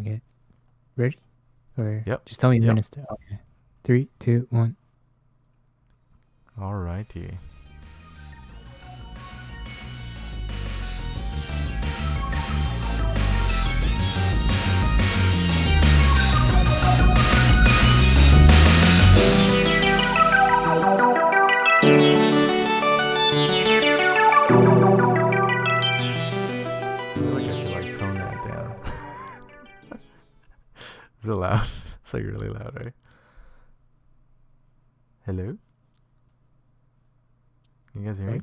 Okay. Ready? Or Yep. just tell me Yep. when it's there. Okay. 3, 2, 1. Alrighty. I feel like I should like tone that down. Is it loud? It's like really loud, right? Hello? Can you guys hear me?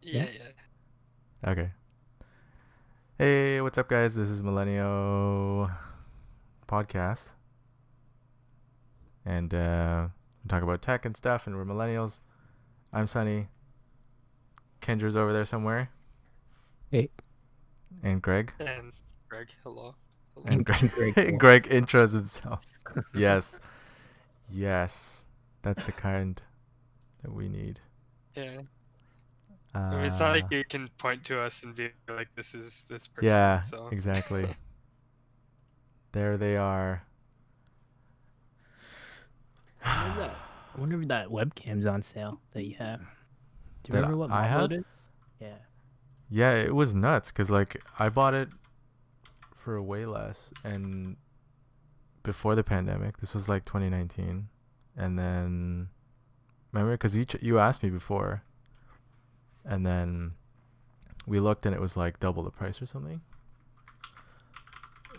Yeah. Okay. Hey, what's up, guys? This is MLLNEO podcast, and we talk about tech and stuff, and we're millennials. I'm Sunny. Kendra's over there somewhere. Hey. And Greg. And Greg, hello. And Greg, Greg. Greg intros himself. Yes. Yes. That's the kind that we need. Yeah. I mean, it's not like you can point to us and be like, this is this person. Yeah, so. exactly. There they are. I wonder if that webcam's on sale that you have. Do you That remember what I model have? it is? Yeah. Yeah, it was nuts because like I bought it for way less, and before the pandemic, this was like 2019, and then remember because you asked me before, and then we looked and it was like double the price or something.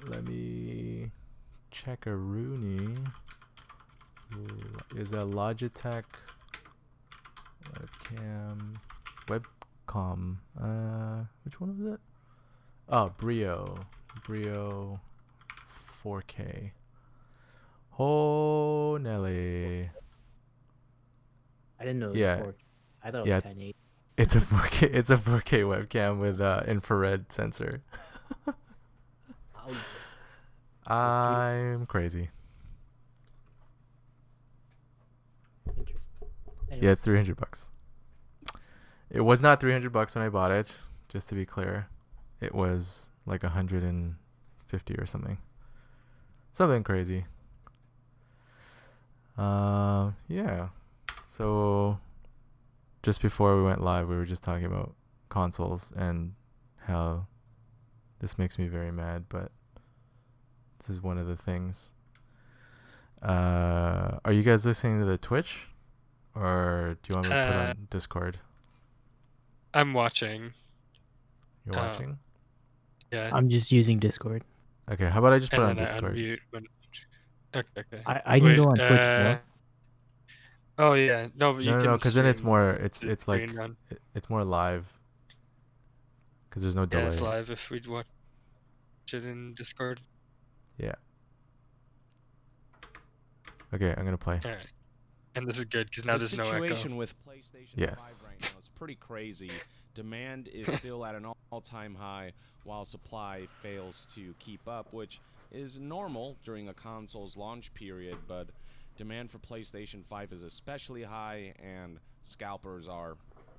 Let me check a Rooney. Is a Logitech webcam. Which one was it? Oh, Brio 4K. Oh, Nelly. I didn't know it was Yeah. 4K. I thought it was 1080. It's a 4K. It's a 4K webcam with infrared sensor. I'm crazy. Interesting. Anyway. Yeah, it's $300. It was not $300 when I bought it. Just to be clear, it was like $150 or something. Something crazy. Yeah. So, just before we went live, we were just talking about consoles and how this makes me very mad, but this is one of the things. Are you guys listening to the Twitch? Or do you want me to put on Discord? I'm watching. You're watching? Yeah. I'm just using Discord. Okay, how about I just put and on then Discord? I unmute when... Okay. I can go on Twitch more. Oh yeah, no, but you can. No, because then it's stream more. the It's like screen run. it's more live. Because there's no delay. Yeah, it's live if we'd watch it in Discord. Yeah. Okay, I'm gonna play. All right. And this is good because now there's no echo. The situation with PlayStation Yes. 5 right now is pretty crazy. Demand is still at an all-time high, while supply fails to keep up, which is normal during a console's launch period, but demand for PlayStation 5 is especially high, and scalpers are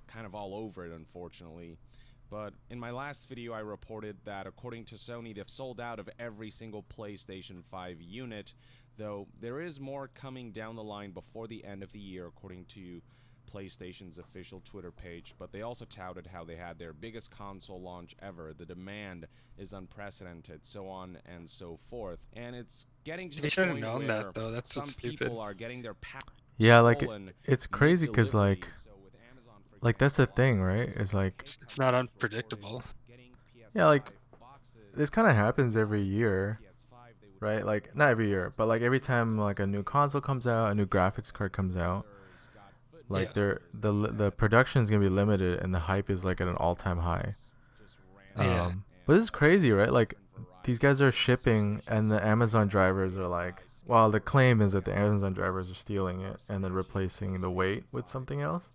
kind of all over it, unfortunately. But in my last video, I reported that according to Sony, they've sold out of every single PlayStation 5 unit, though there is more coming down the line before the end of the year, according to PlayStation's official Twitter page. But they also touted how they had their biggest console launch ever. The demand is unprecedented, so on and so forth. And it's getting to the should have point known where that, though. That's some stupid. people are getting their Yeah, like it's crazy because like that's the thing, right? It's like it's not unpredictable. Yeah, like this kind of happens every year, right? Like not every year, but like every time like a new console comes out, a new graphics card comes out, like the production is gonna be limited and the hype is like at an all-time high. Yeah. But this is crazy, right? Like these guys are shipping and the Amazon drivers are like, well, the claim is that the Amazon drivers are stealing it and then replacing the weight with something else.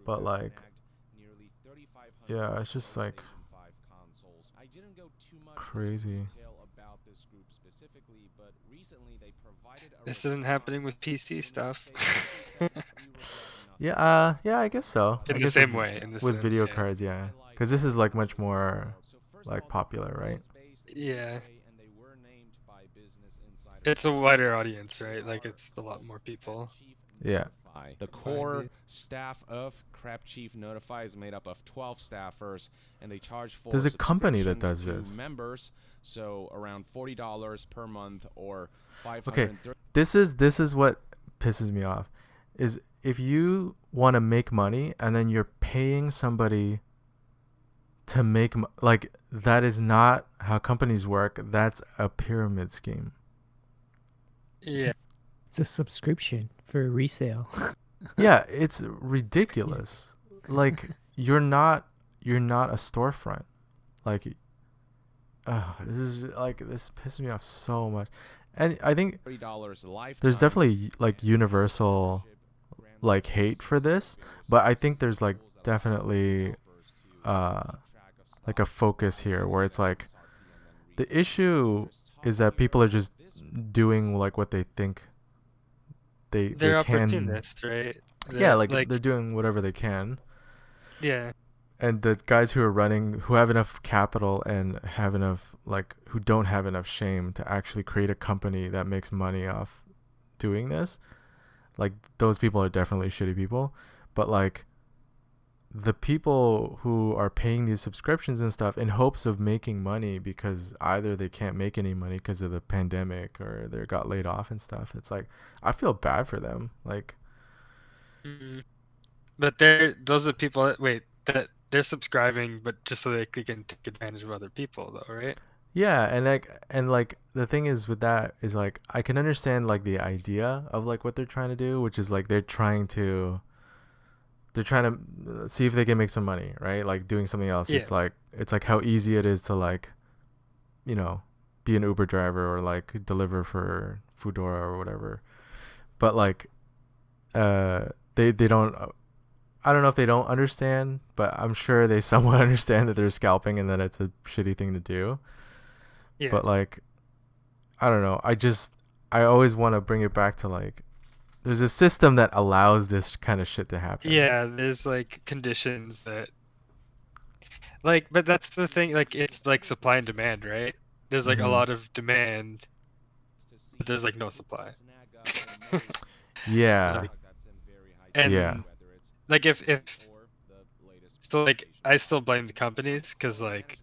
But like, yeah, it's just like crazy. This isn't happening with PC stuff. Yeah, I guess so. In the same way. With video cards, yeah. Because this is like much more like popular, right? Yeah. It's a wider audience, right? Like it's a lot more people. Yeah. The core staff of Crap Chief Notify is made up of 12 staffers, and they charge for There's a company that does subscriptions to this. members, so around $40 per month or Okay, $530. this is what pisses me off, is if you want to make money and then you're paying somebody to make like that is not how companies work. That's a pyramid scheme. Yeah. It's a subscription for resale. Yeah, it's ridiculous. Like you're not a storefront. Like this pisses me off so much. And I think there's definitely like universal like hate for this, but I think there's like definitely like a focus here where it's like the issue is that people are just doing like what they think They're they can. opportunists, right? Yeah, like they're doing whatever they can. Yeah. And the guys who are running, who have enough capital and have enough, like, who don't have enough shame to actually create a company that makes money off doing this, like, those people are definitely shitty people. But, like, the people who are paying these subscriptions and stuff in hopes of making money because either they can't make any money because of the pandemic or they got laid off and stuff, it's like, I feel bad for them. Like, but those are people that they're subscribing, but just so they can take advantage of other people, though, right? yeah, and like the thing is with that is like I can understand like the idea of like what they're trying to do, which is like they're trying to see if they can make some money, right? Like doing something else. Yeah. It's like how easy it is to like, you know, be an Uber driver or like deliver for Foodora or whatever. But like they don't, I don't know if they don't understand, but I'm sure they somewhat understand that they're scalping and that it's a shitty thing to do. Yeah. But like, I don't know. I always want to bring it back to like, there's a system that allows this kind of shit to happen. Yeah, there's like conditions that, like, but that's the thing. Like, it's like supply and demand, right? There's like a lot of demand, but there's like no supply. Yeah. Like, and yeah. like if so, like I still blame the companies because like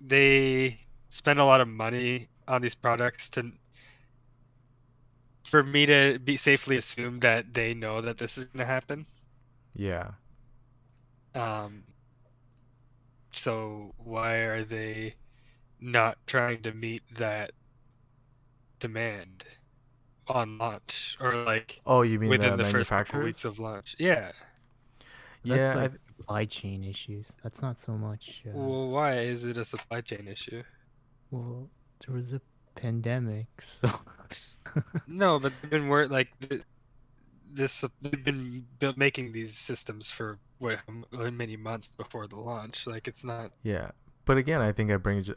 they spend a lot of money on these products for me to be safely assume that they know that this is gonna happen. Yeah. So why are they not trying to meet that demand on launch or like You mean within the the first couple manufacturers? weeks of launch? Yeah. That's Yeah. like supply chain issues. That's not so much. Well, why is it a supply chain issue? Well, there was a pandemic, so. No, but they've been they've been making these systems for many months before the launch. Like it's not. Yeah, but again, I think I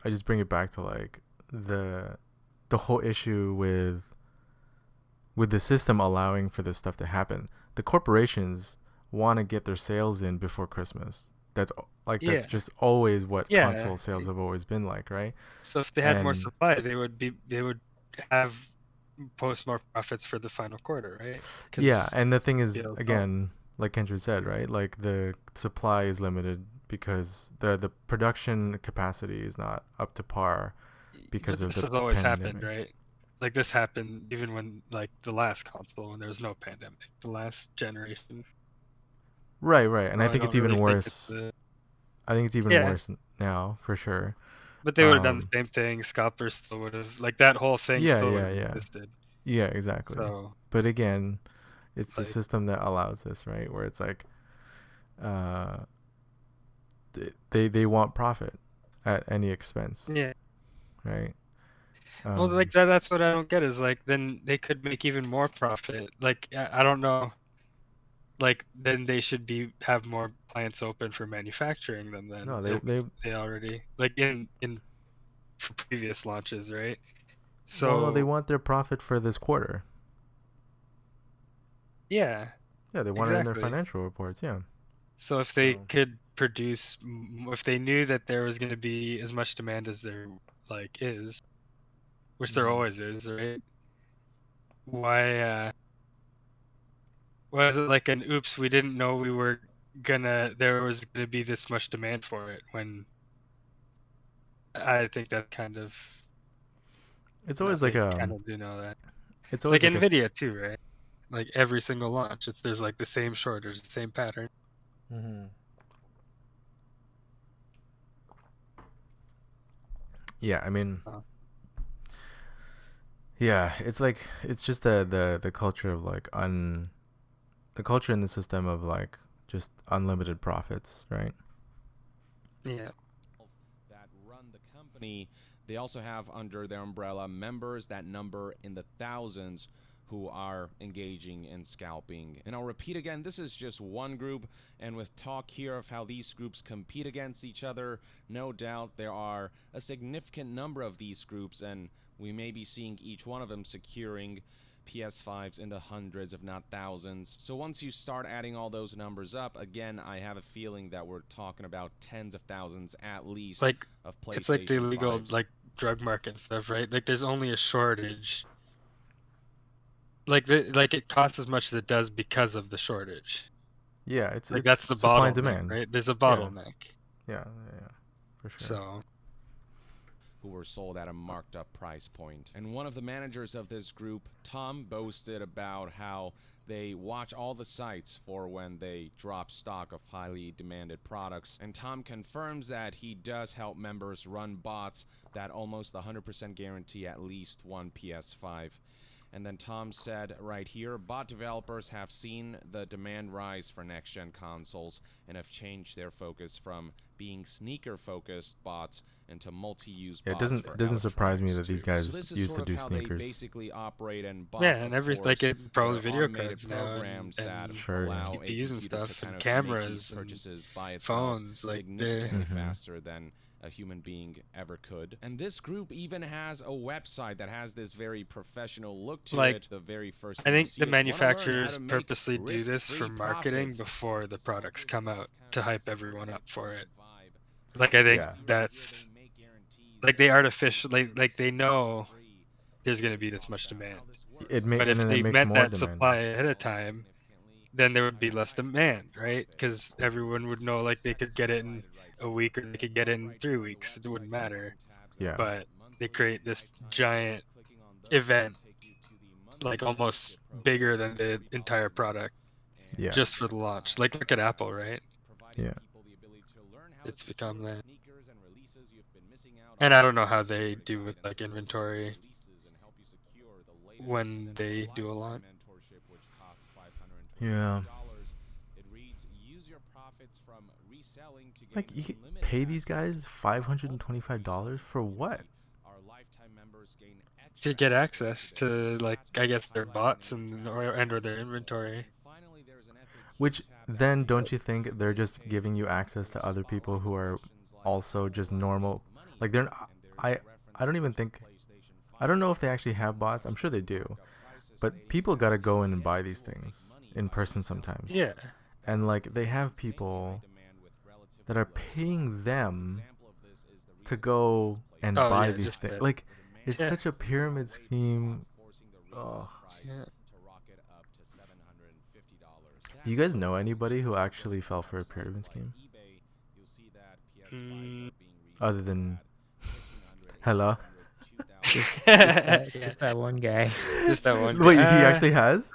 just bring it back to like the whole issue with the system allowing for this stuff to happen. The corporations want to get their sales in before Christmas. That's just always what console sales have always been like, right? So if they had more supply, they would have post more profits for the final quarter, right? Yeah, and the thing is, again, like Kendra said, right? Like the supply is limited because the production capacity is not up to par because of the pandemic. This has always happened, right? Like this happened even when like the last console when there was no pandemic, the last generation. Right, and I think it's even worse. I think it's even worse now, for sure. But they would have done the same thing. Scalpers still would have, like that whole thing still would have existed. Yeah, exactly. So, but again, it's the system that allows this, right? Where it's like, they want profit at any expense. Yeah. Right. Well, like that's what I don't get is like then they could make even more profit. Like I don't know. Like then they should have more plants open for manufacturing them. Then no, they already like in for previous launches, right? So no, they want their profit for this quarter. Yeah. Yeah, they want it in their financial reports. Yeah. So if they could produce, if they knew that there was going to be as much demand as there like is, which there always is, right? Why is it like an oops, we didn't know there was gonna be this much demand for it, when I think that kind of, It's always like kind of do know that. it's always Like like a Nvidia too, right? Like every single launch, there's like the same shortage, the same pattern. Yeah, I mean, Oh. yeah, it's like it's just the culture of like the culture in the system of like just unlimited profits, right? Yeah. That run the company. They also have under their umbrella members that number in the thousands who are engaging in scalping. And I'll repeat again, this is just one group, and with talk here of how these groups compete against each other, no doubt there are a significant number of these groups, and we may be seeing each one of them securing PS5s in the hundreds, if not thousands. So once you start adding all those numbers up, again, I have a feeling that we're talking about tens of thousands at least Like, of PlayStation it's like the illegal 5s. like drug market and stuff, right? Like there's only a shortage. Like it costs as much as it does because of the shortage. Yeah, it's Like that's the supply and bottleneck, demand, right? There's a bottleneck. Yeah, for sure. So who were sold at a marked up price point. And one of the managers of this group, Tom, boasted about how they watch all the sites for when they drop stock of highly demanded products. And Tom confirms that he does help members run bots that almost 100% guarantee at least one PS5. And then Tom said right here, bot developers have seen the demand rise for next-gen consoles and have changed their focus from being sneaker-focused bots into multi-use Yeah, bots. it doesn't surprise me that these guys So this is used to sort do of how they sneakers. basically operate, and bots, yeah, and of like course, it probably they're video automated cards now, programs and that Sure, yeah. allow a CPUs and computer stuff, to kind and of cameras make these and purchases by itself phones, like significantly Mhm. faster than a human being ever could. And this group even has a website that has this very professional look to Like, it. The very first I thing you think see the is, "Wanna learn how manufacturers to make purposely do this risk-free for marketing profits?" before the products come out to hype everyone up for it. Vibe. Like I think Yeah. that's like they artificially like they know there's gonna be this much demand. But if and then it they makes met more that demand. supply ahead of time, then there would be less demand, right? Because everyone would know like they could get it in a week or they could get it in 3 weeks. It wouldn't matter. Yeah. But they create this giant event, like almost bigger than the entire product, Yeah. just for the launch. Like look at Apple, right? Yeah. It's become that. And I don't know how they do with like inventory when they do a launch. Yeah. Like you could pay these guys $525 for what? To get access to like I guess their bots or their inventory. Which then don't you think they're just giving you access to other people who are also just normal? Like they're not, I don't even think, I don't know if they actually have bots. I'm sure they do, but people gotta go in and buy these things in person sometimes. Yeah. And like they have people that are paying them to go and Oh, buy yeah, these just things. that. Like it's Yeah. such a pyramid scheme. Oh. Yeah. Do you guys know anybody who actually fell for a pyramid scheme? Mm. Other than hello? Just that one guy. Just that one. Wait, he actually has?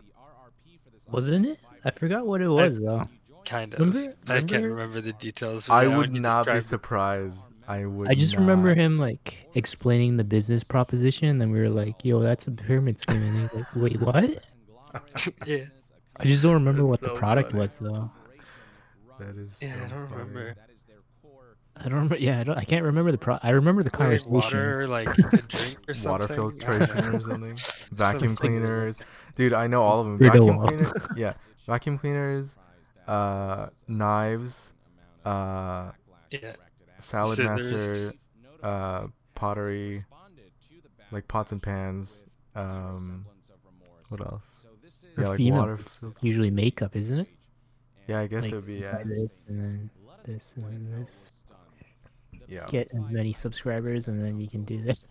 Wasn't it? I forgot what it was though. Kind of. Remember- I can't remember- remember the details. But I yeah, would when you not be described it- surprised. I would. I just remember not. him like explaining the business proposition, and then we were like, "Yo, that's a pyramid scheme." And he's like, "Wait, what?" Yeah. I just don't remember That's what so the product funny. was though. That is Yeah, so I don't funny. remember. I don't remember. Yeah, I can't remember the I remember the Wait, conversation. water or like a drink or something? Water filtration or something. Vacuum Something. cleaners. Dude, I know all of them. Riddle. Vacuum cleaner. Yeah. Vacuum cleaners. Knives. Yeah. Salad Scissors. master. Pottery. Like pots and pans. What else? For Yeah, like female, water. it's usually makeup, isn't it? Yeah, I guess Like, it would be. Yeah. buy this and then this and then this. Yeah. Get as many subscribers, and then you can do this.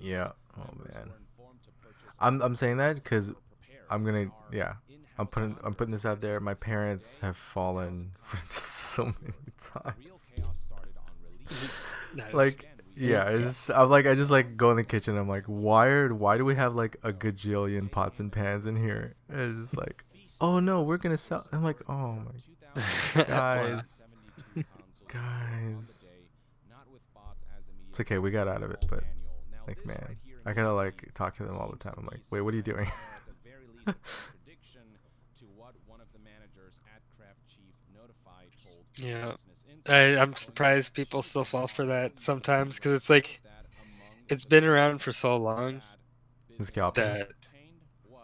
Yeah. Oh man. I'm saying that because I'm putting this out there. My parents have fallen for this so many times. Nice. Like, yeah, I just like go in the kitchen. I'm like, why do we have like a gajillion pots and pans in here? And it's just like, oh no, we're gonna sell. I'm like, oh my guys. It's okay, we got out of it, but like, man, I gotta like talk to them all the time. I'm like, wait, what are you doing? Yeah, I'm surprised people still fall for that sometimes, because it's like it's been around for so long The scalping. that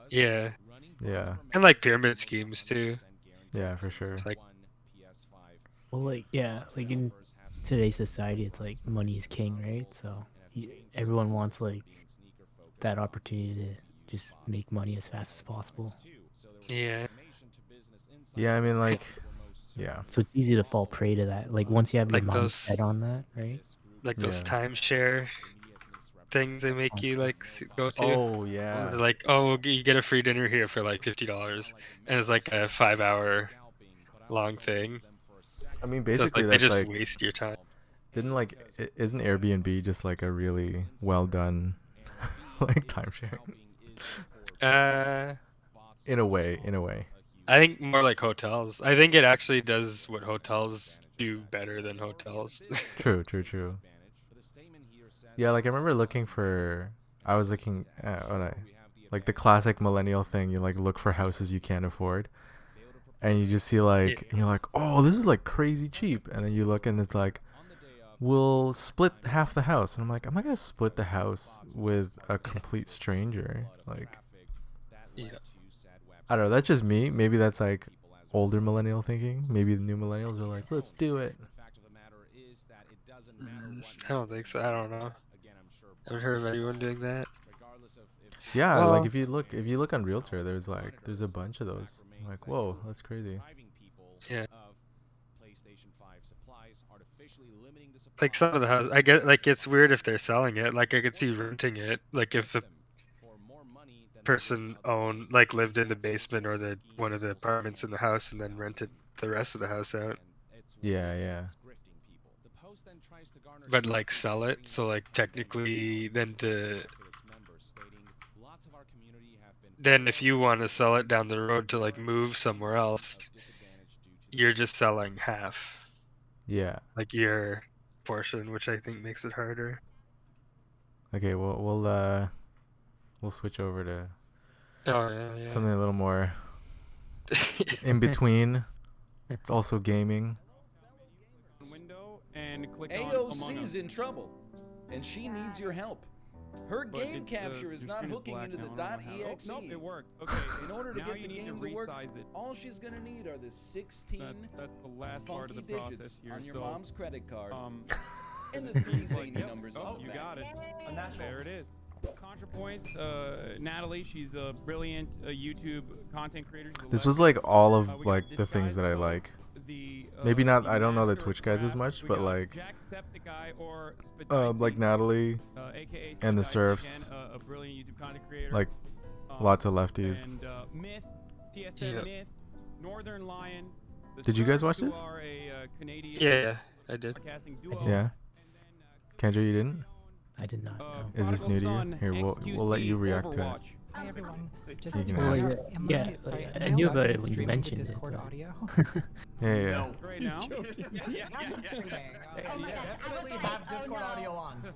yeah, Yeah, and like pyramid schemes too. yeah, for sure. Like Well, like, yeah, like in today's society, it's like money is king, right? So everyone wants like that opportunity to just make money as fast as possible. yeah, Yeah, I mean, like, yeah, So it's easy to fall prey to that. Like once you have your Like mind those- set on that, right? like those Yeah. timeshare things they make you like go to. oh yeah, They're like, oh, you get a free dinner here for like $50, and it's like a 5-hour long thing. I mean, So it's basically like they that's just like, waste your time. isn't Airbnb just like a really well done like timeshare in a way? I think more like hotels. I think it actually does what hotels do better than hotels. True. Yeah, like I remember I was looking at like the classic millennial thing. You like look for houses you can't afford, and you just see like, and you're like, oh, this is like crazy cheap, and then you look and it's like, we'll split half the house, and I'm like, I'm not gonna split the house with a complete stranger. Like, Yeah. I don't know. That's just me. Maybe that's like older millennial thinking. Maybe the new millennials are like, let's do it. I don't think so. I don't know. I haven't heard of anyone doing that. Yeah, Well- like if you look on Realtor, there's a bunch of those. I'm like, whoa, that's crazy. Yeah. Like some of the houses, I get like it's weird if they're selling it. Like I could see renting it. Like if the person lived in the basement or the one of the apartments in the house and then rented the rest of the house out. Yeah. But like sell it, so like technically then if you want to sell it down the road to like move somewhere else, you're just selling half, Yeah. like your portion, which I think makes it harder. Okay, well we'll switch over to Oh yeah. something a little more in between. It's also gaming. Window and click on Among AOC's Us. in trouble, and she needs your help. Her But game it's, capture is your not screen hooking black into the now, I don't know how- .exe. Oh, nope, it worked. Okay. In order to now get you the need game to to work, resize it. all she's gonna need are the 16 That's the last part of funky the process digits here. on your so, mom's credit card and it the 3 seems like- zany yep, numbers oh, on the you back. got it. There it is. ContraPoints, Natalie, she's a brilliant YouTube content creator. She's a This legend. was like all of We got like the things that I Disguise like. the, Maybe not. Team I don't know the Master Twitch guys as Scrap. much, We but got like Jacksepticeye or like Spadicy, Natalie, aka and the Spadicy, Surfs. again, a brilliant YouTube content creator. like lots of lefties. And Myth, TSM Yep. Myth, Northern Lion. the Did you guys Surfs, watch who this? are a, Canadian Yeah, I did. broadcasting duo. Yeah. Kendra, you didn't? I did not know. Is this new to you? Prodigal Here, we'll Son, let you XQC, react to it. Overwatch. Hi everyone. Just You can Well, ask. yeah, I knew about it when you mentioned it. Discord but- audio. Yeah. Right now. Oh my gosh, definitely have Discord audio on.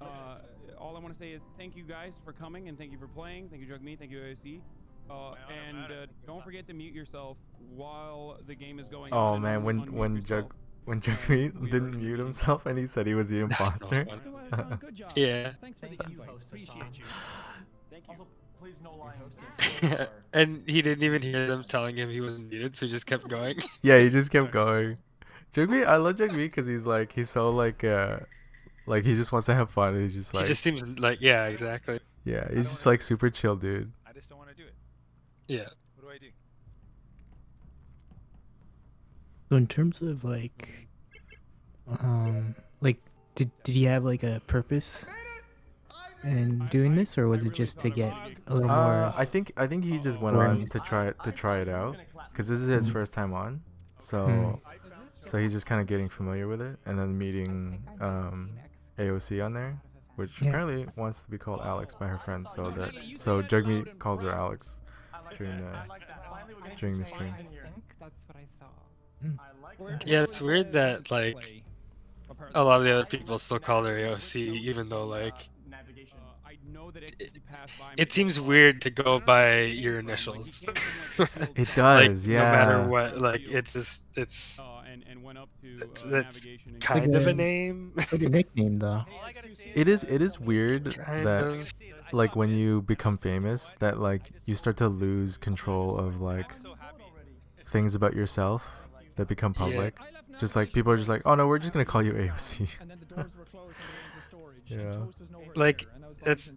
All I want to say is thank you guys for coming and thank you for playing. Thank you, Jagmeet. Thank you, AOC. And don't forget to mute yourself while the game is going Oh on. man, and when unmute yourself. Jagmeet didn't mute himself and he said he was the imposter. fun. Yeah. Thanks for Thank the you, invite. host Appreciate Hassan. you. Thank you. Please no lying. And he didn't even hear them telling him he wasn't muted, so he just kept going. Yeah, he just kept going. Jagmeet, I love Jagmeet because he's so like he just wants to have fun. He's just He like just seems like, yeah, exactly. yeah, he's just like super chill, dude. I just don't want to do it. Yeah. What do I do? So in terms of like did he have like a purpose in doing this, or was it just to get a little more? I think he just went Or- on to try it out because this is his first time on, so he's just kind of getting familiar with it, and then meeting AOC on there, which Yeah. apparently wants to be called Alex by her friends. So Jagmeet calls her Alex during the stream. I think that's what I saw. Yeah, it's weird that like a lot of the other people still call her AOC, even though like it seems weird to go by your initials. It does, like, yeah. No matter what, like it's kind of a name. It's like a nickname though. It is weird Kind that of. like when you become famous that like you start to lose control of like things about yourself that become public. Just like people are just like, oh no, we're just gonna call you AOC. Yeah. Like it's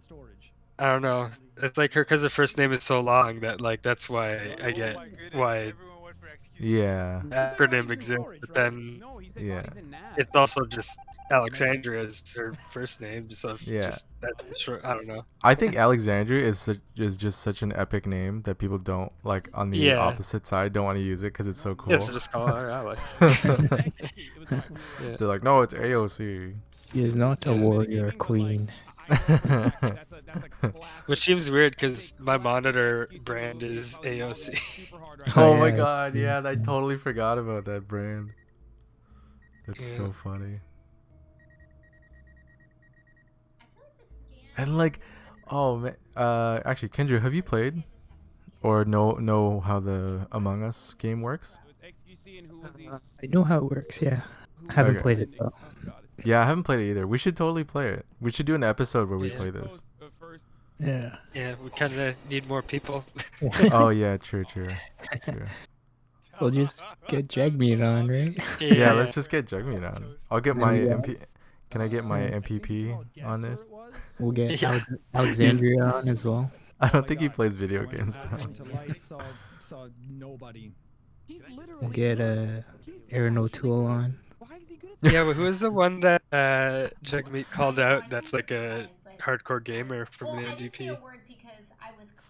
I don't know. It's like her because her first name is so long that like that's why I get why Yeah. acronym exists, but then Yeah. it's also just Alexandria is her first name, so Yeah. just that's short. I don't know. I think Alexandria is just such an epic name that people don't like on the Yeah. opposite side don't want to use it because it's so cool. Yeah, so just call her Alex. They're like, no, it's AOC. She is not a warrior queen. Which seems weird because my monitor brand is AOC. Oh my yeah. god, yeah, I totally forgot about that brand. That's Yeah. so funny. And like, oh man, actually, Kendra, have you played or know how the Among Us game works? I know how it works. Yeah, I haven't Okay. played it though. Yeah, I haven't played it either. We should totally play it. We should do an episode where we Yeah. play this. Yeah. Yeah, we kind of need more people. Oh yeah, true. We'll just get Jagmeet on, right? Yeah, let's just get Jagmeet on. I'll get my Yeah. MP. Can I get my MPP on this? We'll get Yeah. Alexandria on as well. I don't think he plays video games though. We'll get Aaron O'Toole on. Yeah, but who is the one that Jagmeet called out? That's like a hardcore gamer from the NDP.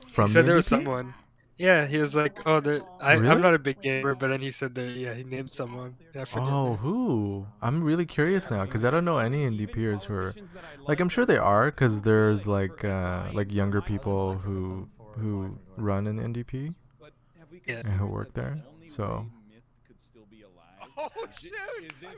From He said the there was NDP? someone. Yeah, he was like, oh, Really? I'm not a big gamer, but then he said there, yeah, he named someone. I forget. Oh, who? I'm really curious now because I don't know any NDPers who are like. I'm sure they are because there's like younger people who run in the NDP Yeah. and who work there. So Oh shoot!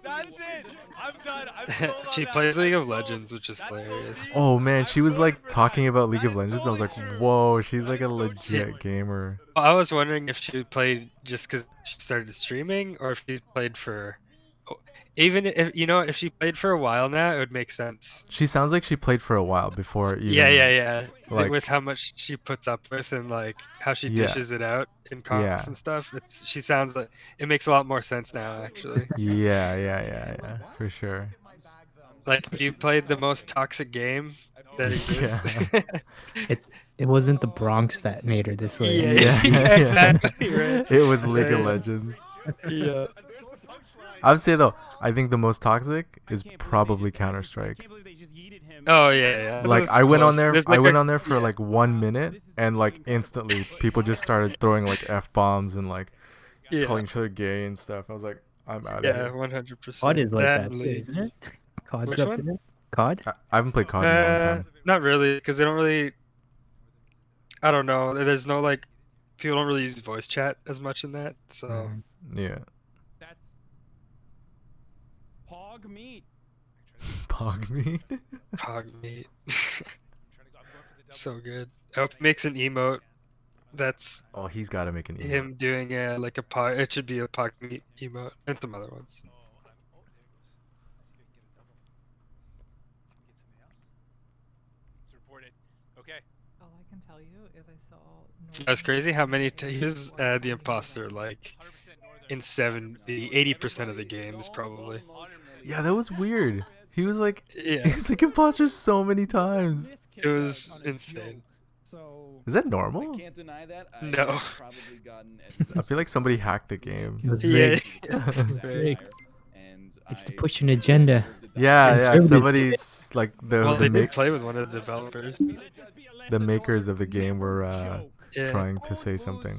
That's it! I'm done. I'm sold on She that plays one. League I'm of sold. Legends, which is That's hilarious. totally oh man, she was like talking about League That of is Legends. I was like, totally true. whoa, she's like That a is so legit true. gamer. I was wondering if she played just because she started streaming, or if she's played for. Even if if she played for a while now, it would make sense. She sounds like she played for a while before even. Yeah. like- With how much she puts up with and like how she Yeah. dishes it out in comps Yeah. and stuff. She sounds like it makes a lot more sense now, actually. Yeah, for sure. Like you played the most toxic game that exists. It wasn't the Bronx that made her this way. Yeah. Exactly, right. It was League of Yeah. Legends. Yeah. I would say though, I think the most toxic is probably Counter Strike. Oh yeah. Like That's I went on close. there, There's I like went a- on there for yeah. like 1 minute, and like instantly people just started throwing like f bombs and like Yeah. calling each other gay and stuff. I was like, I'm out of Yeah, here. 100%. COD is like that, too, League. isn't it? COD's Which up one? there. COD? I haven't played COD in a long time. Not really, because they don't really. I don't know. There's no like, people don't really use voice chat as much in that. So Mhm. Yeah, That's Pog meat. Pog me. Pog meat. So good. I hope he makes an emote. That's Oh, he's got to make an email. him doing like a pog. It should be a pog meat emote and some other ones. It's reported. Okay. All I can tell you is I saw. That's crazy. How many? He was the imposter like 100% northern. in 80% of the games probably. Yeah, that was weird. He was like, Yeah. he was like imposter so many times. It was insane. So Is that I normal? can't deny that. No. I've probably gotten at I feel like somebody hacked the game. It was Yeah. rigged. Rigged. And It's to I push an agenda. Yeah, yeah. Conservatives did it. Somebody's like Well, the they did play with one of the developers. the makers of the game were Yeah. trying to say something.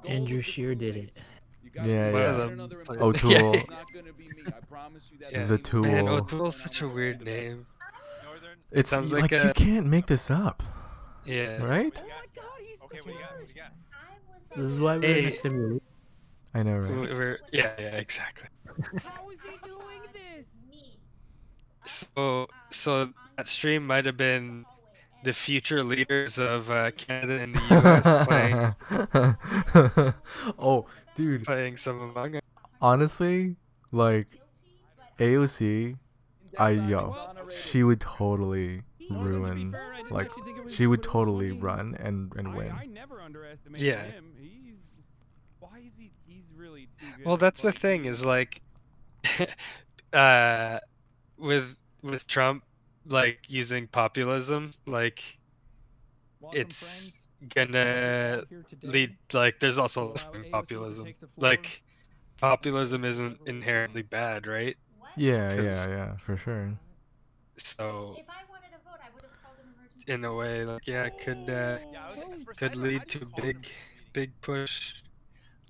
Andrew Shear did it. Yeah, One yeah. of them played. O'Toole. Yeah. The Tool. Man, O'Toole's such a weird name. It's sounds like, like you a- can't make this up, Yeah. right? Okay, what do you got? This is why we're in a Hey. simulation. I know, right? Yeah, exactly. How is he doing this? So that stream might have been the future leaders of Canada and the US Oh, dude. playing some Among Us. Honestly, like AOC, she would totally ruin. Like, she would totally run and win. I never underestimated Yeah. him. Why is he's really too good. Well, that's the thing is like, with Trump like using populism, like it's gonna lead like there's also left-wing populism. Like populism isn't inherently bad, right? Yeah, 'Cause- yeah, for sure. So in a way, like yeah, it could could lead to big push,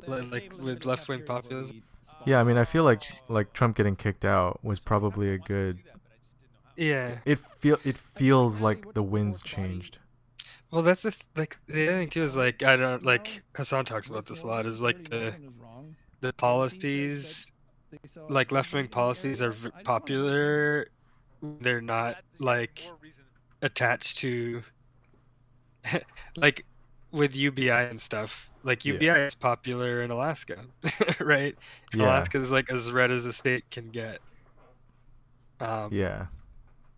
like with left-wing populism. Yeah, I mean, I feel like Trump getting kicked out was probably a good. Yeah. It feels like the winds changed. Well, that's like the other thing too is like I don't like Hassan talks about this a lot is like the policies, like left-wing policies are popular. They're not like attached to like with UBI and stuff. Like Yeah. UBI is popular in Alaska, right? Yeah. Alaska is like as red as a state can get. Yeah.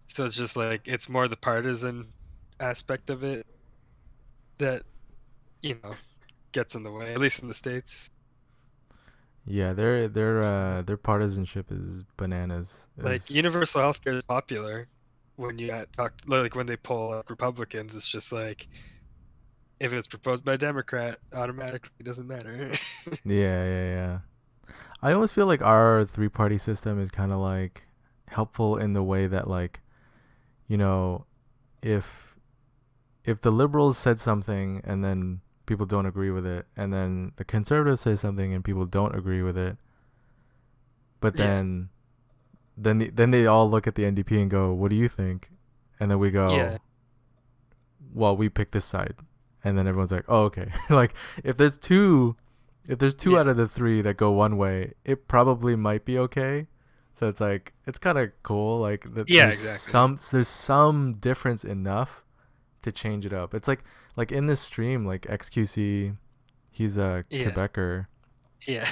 So it's just like it's more the partisan aspect of it that gets in the way, at least in the States. Yeah, their partisanship is bananas. Like universal healthcare is popular when you talk like when they poll up Republicans. It's just like if it's proposed by a Democrat, automatically it doesn't matter. Yeah. I almost feel like our three-party system is kind of like helpful in the way that like, if the liberals said something and then people don't agree with it, and then the conservatives say something and people don't agree with it, but then they all look at the NDP and go, "What do you think?" And then we go, Yeah. "Well, we pick this side," and then everyone's like, "Oh, okay." Like if there's two Yeah. out of the three that go one way, it probably might be okay. So it's like it's kind of cool. Like Yeah, there's exactly. there's some difference enough to change it up. It's like in this stream, like XQC, he's a Yeah. Quebecer, Yeah.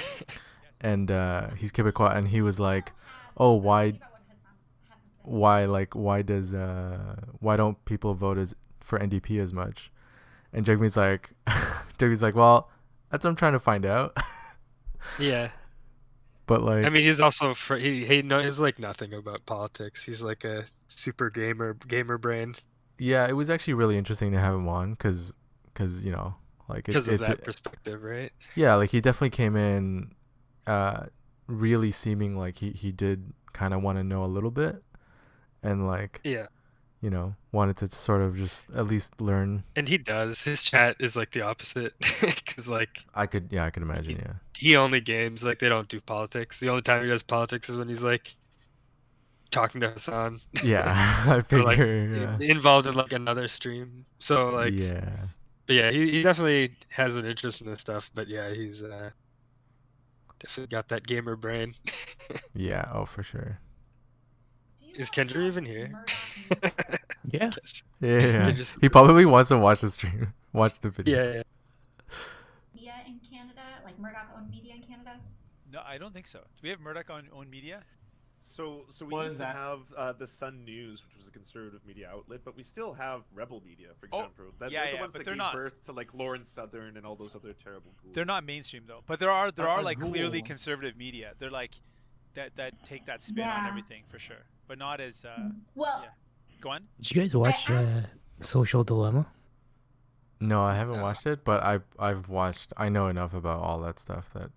and he's Quebecois, and he was like, "Oh, why don't people vote for NDP as much?" And Jagmeet's like, "Well, that's what I'm trying to find out." Yeah. But like, I mean, he's also he knows like nothing about politics. He's like a super gamer brain yeah, it was actually really interesting to have him on because like because of it's that perspective, right? yeah, like he definitely came in really seeming like he did kind of want to know a little bit, and like Yeah. wanted to sort of just at least learn. And he does. His chat is like the opposite because like I could imagine. Yeah. he only games, like they don't do politics. The only time he does politics is when he's like talking to Hassan. Yeah, I Or like figure. involved in like another stream. So like Yeah. but yeah, he definitely has an interest in this stuff, but yeah, he's definitely got that gamer brain. Yeah. Oh, for sure. Is Kendra even here? Yeah. Yeah. just- He probably wants to watch the stream, watch the video. Yeah. Media in Canada, like Murdoch owned media in Canada? No, I don't think so. Do we have Murdoch on own media? So we What used is to that? have the Sun News, which was a conservative media outlet, but we still have Rebel Media, for Oh, example. yeah, they're the yeah, ones but that they're gave not- birth to like Lawrence Southern and all those other terrible ghouls. They're not mainstream though, but there are Are like clearly Google- conservative media. They're like that take that spin on Yeah. everything for sure, but not as Well, yeah. Go on. Did you guys watch asked- Social Dilemma? No, I haven't No. watched it, but I've watched. I know enough about all that stuff that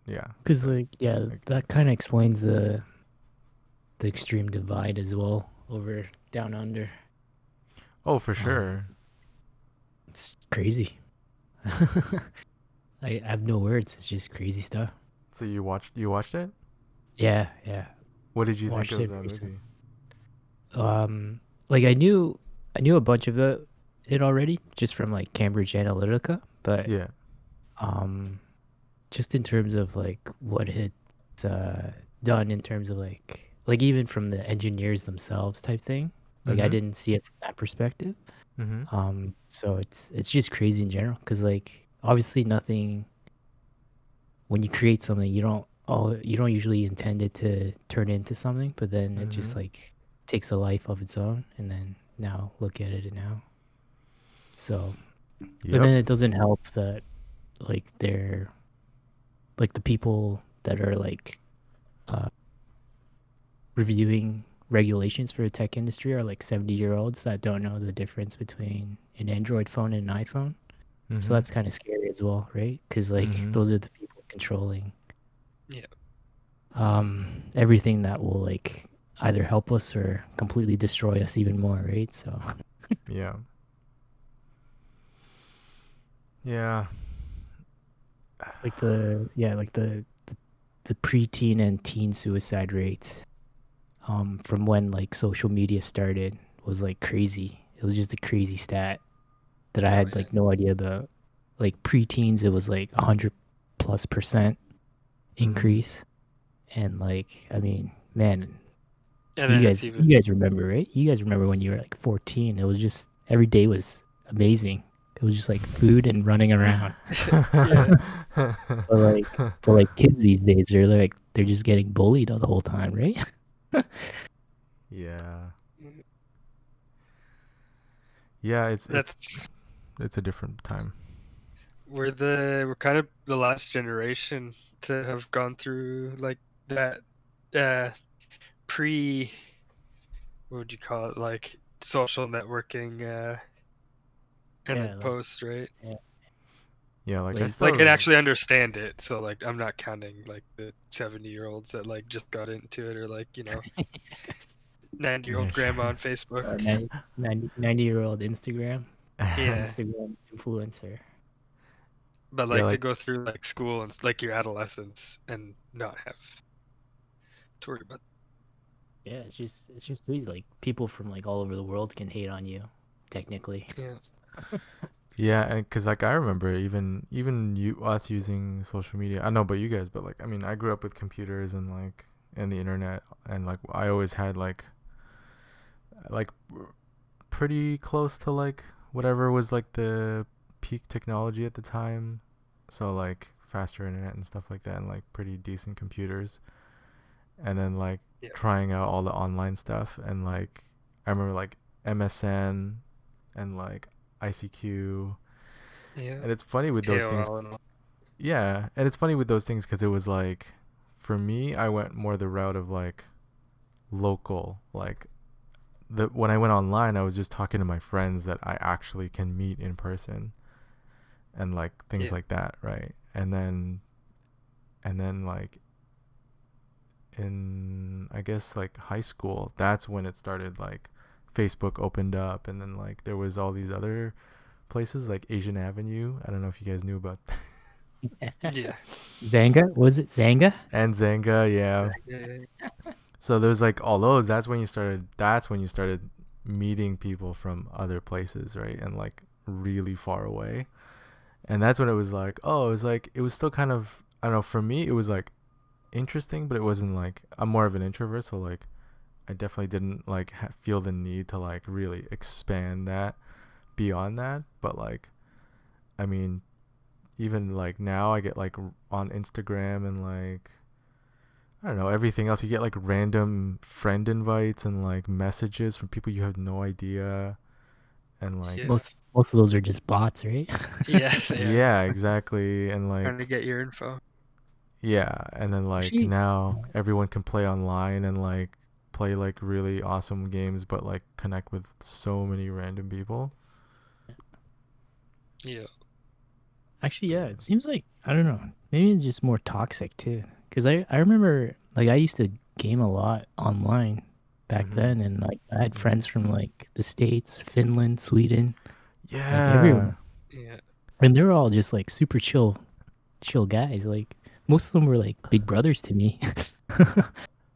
yeah. Because that- like yeah, like- that kind of explains the extreme divide as well over down under. Oh, for sure. It's crazy. I have no words. It's just crazy stuff. So you watched it? Yeah. What did you think Watched of it that recently. movie? Like I knew a bunch of it already just from like Cambridge Analytica, but Yeah. just in terms of like what it's done in terms of like even from the engineers themselves type thing. Like I Mhm. didn't see it from that perspective. Mhm. So it's just crazy in general because like obviously nothing when you create something you don't usually intend it to turn into something, but then it just Mhm. like takes a life of its own, and then now look at it now. So and then Yep. it doesn't help that like they're like the people that are like reviewing regulations for the tech industry are like 70-year-olds that don't know the difference between an Android phone and an iPhone. So Mhm. that's kind of scary as well, right? Because like Mhm. those are the people controlling Yeah. everything that will like either help us or completely destroy us even more, right? So Yeah. Yeah. like the preteen and teen suicide rates from when like social media started was like crazy. It was just a crazy stat that I had like no idea about. Like preteens, it was like 100+% increase, and like I mean, man, And then it's even you guys remember, right? You guys remember when you were like 14? It was just every day was amazing. It was just like food and running around. But like kids these days, they're just getting bullied the whole time, right? Yeah. Yeah, it's that's a different time. we're kind of the last generation to have gone through like that pre what would you call it, like social networking and Yeah, then post, right? Yeah, like I Like- still Like and actually understand it. So like I'm not counting like the 70-year-olds that like just got into it, or like 90-year-old Yeah, grandma sure. on Facebook. 90-year-old Instagram Yeah. Instagram influencer. But Yeah, like to like- go through like school and like your adolescence and not have to worry about. Yeah, it's just crazy. Like people from like all over the world can hate on you, technically. Yeah. Yeah, and because like I remember even us using social media. I know about you guys, but like I mean I grew up with computers and like and the internet, and like I always had like pretty close to like whatever was like the peak technology at the time. So like faster internet and stuff like that, and like pretty decent computers. And then like trying out all the online stuff, and like I remember like MSN and like ICQ. Yeah. And it's funny with those things. AOL and all. Yeah, and it's funny with those things because it was like, for me, I went more the route of like local. Like when I went online, I was just talking to my friends that I actually can meet in person, and like things like that, right? And then like in I guess like high school, that's when it started. Like Facebook opened up, and then like there was all these other places like Asian Avenue. I don't know if you guys knew about that. Yeah. Zanga? Was it Zanga? And Zanga, yeah. Yeah. So there's like all those. That's when you started meeting people from other places, right? And like really far away. And that's when it was like, it was still kind of, I don't know, for me it was like interesting, but it wasn't like, I'm more of an introvert, so like I definitely didn't like feel the need to like really expand that beyond that. But like, I mean, even like now I get like on Instagram and like I don't know, everything else, you get like random friend invites and like messages from people you have no idea, and like Most of those are just bots, right? Yeah. yeah, exactly. And Trying to like get your info. yeah, and then like Actually- now everyone can play online and like play like really awesome games, but like connect with so many random people. Yeah. Actually, yeah, it seems like, I don't know, maybe it's just more toxic too. Because I remember, like, I used to game a lot online back then, and like I had friends from like the States, Finland, Sweden, like Yeah. everyone, Yeah. and they were all just like super chill guys. Like most of them were like big brothers to me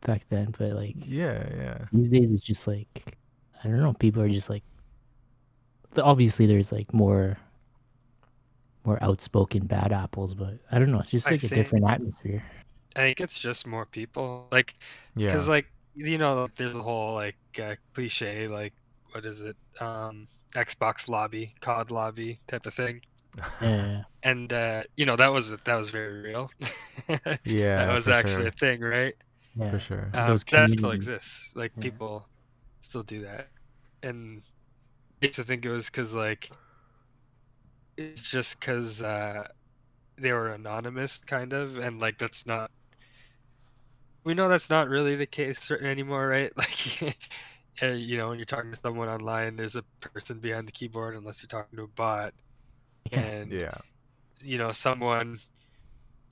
back then. But like Yeah. these days, it's just like, I don't know. People are just like, obviously there's like more outspoken bad apples, but I don't know. It's just I like a think different atmosphere. I think it's just more people. Like, Yeah. because like like, there's a whole like cliche, like, what is it? Xbox lobby, COD lobby type of thing. Yeah. And that was very real. Yeah, That was for actually sure. a thing, right? Yeah. For sure. Those That still communities. exists. Like, Yeah. people still do that, and makes I think it was because like it's just because they were anonymous, kind of, and like we know that's not really the case anymore, right? Like, when you're talking to someone online, there's a person behind the keyboard, unless you're talking to a bot, and Yeah. someone,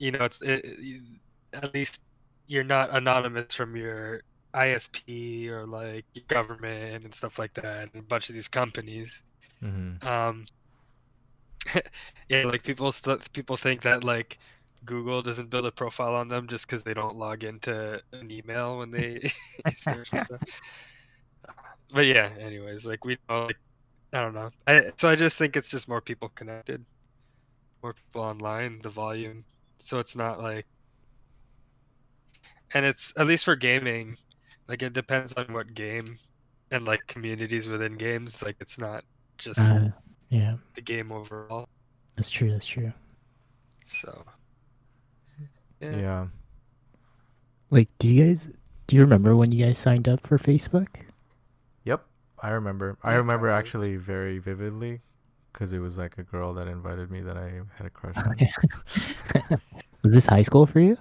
at least you're not anonymous from your ISP or like your government and stuff like that, and a bunch of these companies. Mm-hmm. Yeah, like people think that like Google doesn't build a profile on them just because they don't log into an email when they search for stuff. But yeah, anyways, like, we know, like, I don't know. So I just think it's just more people connected, more people online, the volume. So it's not like, and it's, at least for gaming, like, it depends on what game and like communities within games. Like, it's not just Yeah. the game overall. That's true. That's true. So Yeah. Like, do you remember when you guys signed up for Facebook? Yep. I remember. I Yeah, remember kind of. actually very vividly, because it was like a girl that invited me that I had a crush on. Was this high school for you,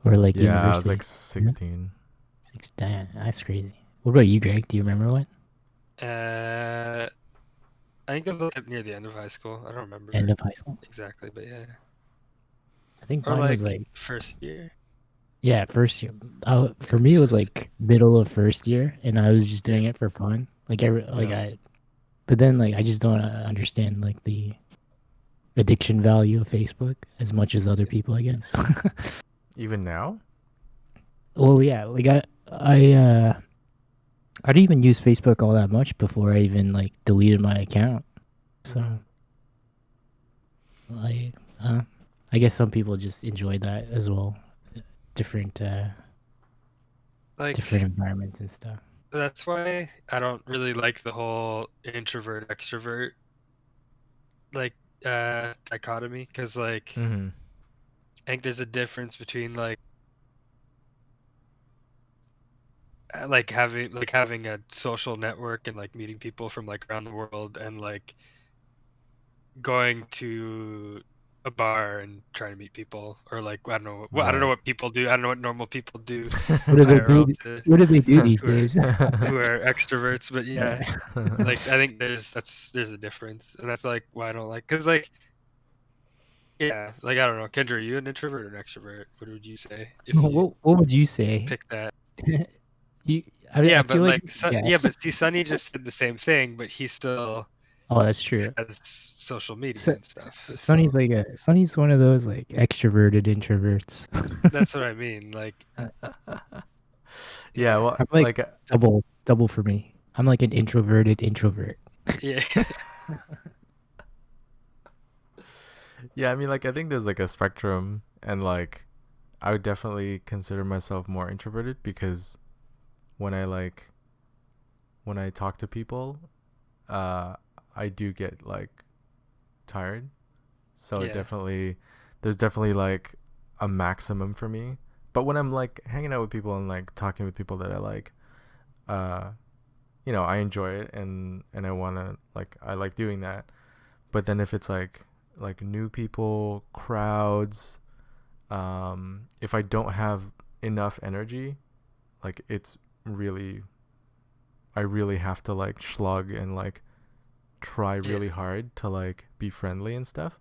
or like Yeah, university? I was like 16. Damn, that's crazy. What about you, Greg? Do you remember what? I think it was like near the end of high school. I don't remember End of high school? exactly, but yeah. I think Or mine like was like, first year. yeah, first year. For me, it was like middle of first year, and I was just doing it for fun. Like but then like I just don't understand like the addiction value of Facebook as much as other people, I guess. Even now? Well, yeah, like I didn't even use Facebook all that much before I even like deleted my account. So I guess some people just enjoy that as well. Different Like, different environments and stuff. that's why I don't really like the whole introvert extrovert like dichotomy, because like Mm-hmm. I think there's a difference between like having a social network and like meeting people from like around the world, and like going to a bar and trying to meet people, or like, I don't know what people do. I don't know what normal people do. What do they do? IRL What do they do these who are- days? who are extroverts, but yeah, like, I think there's a difference, and that's like why I don't like, because like, yeah, like, I don't know, Kendra, are you an introvert or an extrovert? What would you say if you What would you say? pick that? I Yeah, I but feel like, yeah. but see, Sunny just said the same thing, but he still Oh, that's true. has social media So, and stuff. Sonny's So Sonny's one of those like extroverted introverts. that's what I mean. Like, Yeah, well, I'm like double for me. I'm like an introverted introvert. yeah. Yeah, I mean, like, I think there's like a spectrum, and like I would definitely consider myself more introverted, because when I talk to people, I do get like tired. So Yeah. there's definitely like a maximum for me. But when I'm like hanging out with people and like talking with people that I like, I enjoy it, and I wanna, like, I like doing that. But then if it's like new people, crowds, if I don't have enough energy, like, I really have to like slug and like try really hard to like be friendly and stuff,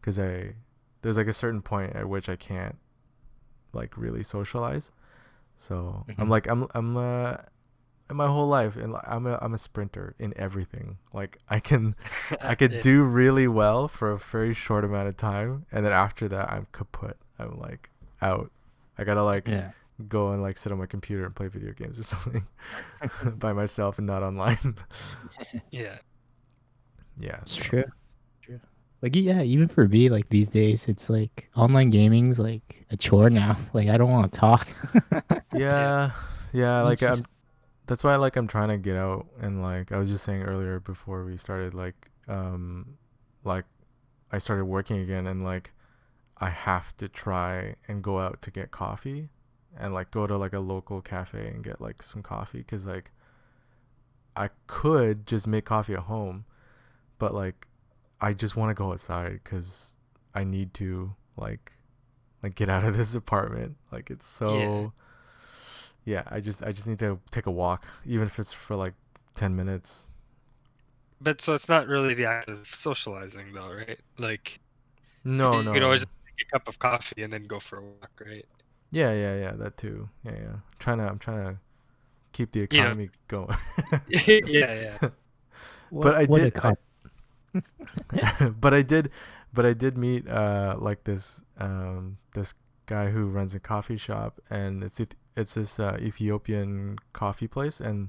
because there's like a certain point at which I can't like really socialize. So I'm like I'm in my whole life, and I'm a sprinter in everything. Like I could do really well for a very short amount of time, and then after that I'm kaput. I'm like out. I gotta like go and like sit on my computer and play video games or something by myself and not online. Yeah. It's true. Like, yeah, even for me, like these days, it's like online gaming's like a chore now. Like, I don't want to talk. yeah, like that's why like I'm trying to get out, and like I was just saying earlier before we started, like I started working again, and like I have to try and go out to get coffee, and like go to like a local cafe and get like some coffee, because like I could just make coffee at home, but like I just want to go outside because I need to like get out of this apartment. Like it's so I just need to take a walk, even if it's for like 10 minutes. But so it's not really the act of socializing though, right? Like no you could always just make a cup of coffee and then go for a walk, right? Yeah, that too. Yeah. I'm trying to keep the economy going. yeah. But I did meet like this guy who runs a coffee shop, and it's this Ethiopian coffee place, and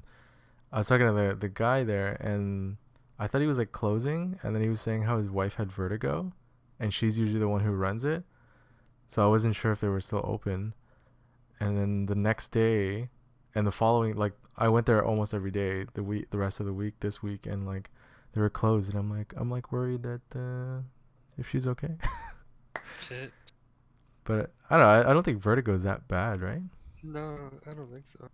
I was talking to the guy there, and I thought he was like closing, and then he was saying how his wife had vertigo, and she's usually the one who runs it, so I wasn't sure if they were still open. And then the next day and the following, like I went there almost every day the rest of the week this week, and like they were closed, and I'm like worried that if she's okay. Shit. But I don't know. I don't think vertigo is that bad, right? No, I don't think so.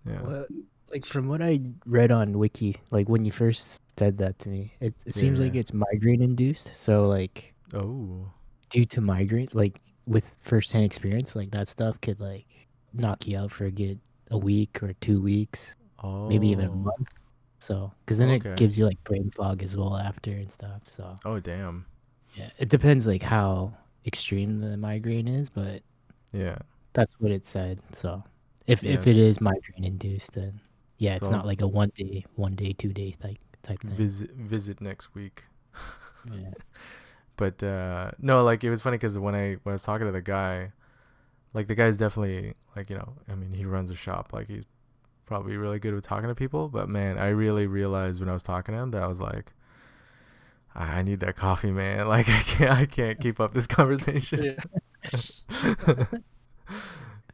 Yeah. Well, like from what I read on Wiki, like when you first said that to me, it seems like it's migraine induced. So like, due to migraine, like with firsthand experience, like that stuff could like knock you out for a week or 2 weeks, maybe even a month. So, because then it gives you like brain fog as well after and stuff. So. Oh damn. Yeah, it depends like how extreme the migraine is, but that's what it said. So, if it is migraine induced, then it's not like a 1 day, 2 day type thing. Visit next week. Yeah. But no, like it was funny because when I was talking to the guy, like the guy's definitely like, I mean, he runs a shop, like he's probably really good with talking to people, but man, I really realized when I was talking to him that I was like, I need that coffee, man. Like I can't keep up this conversation.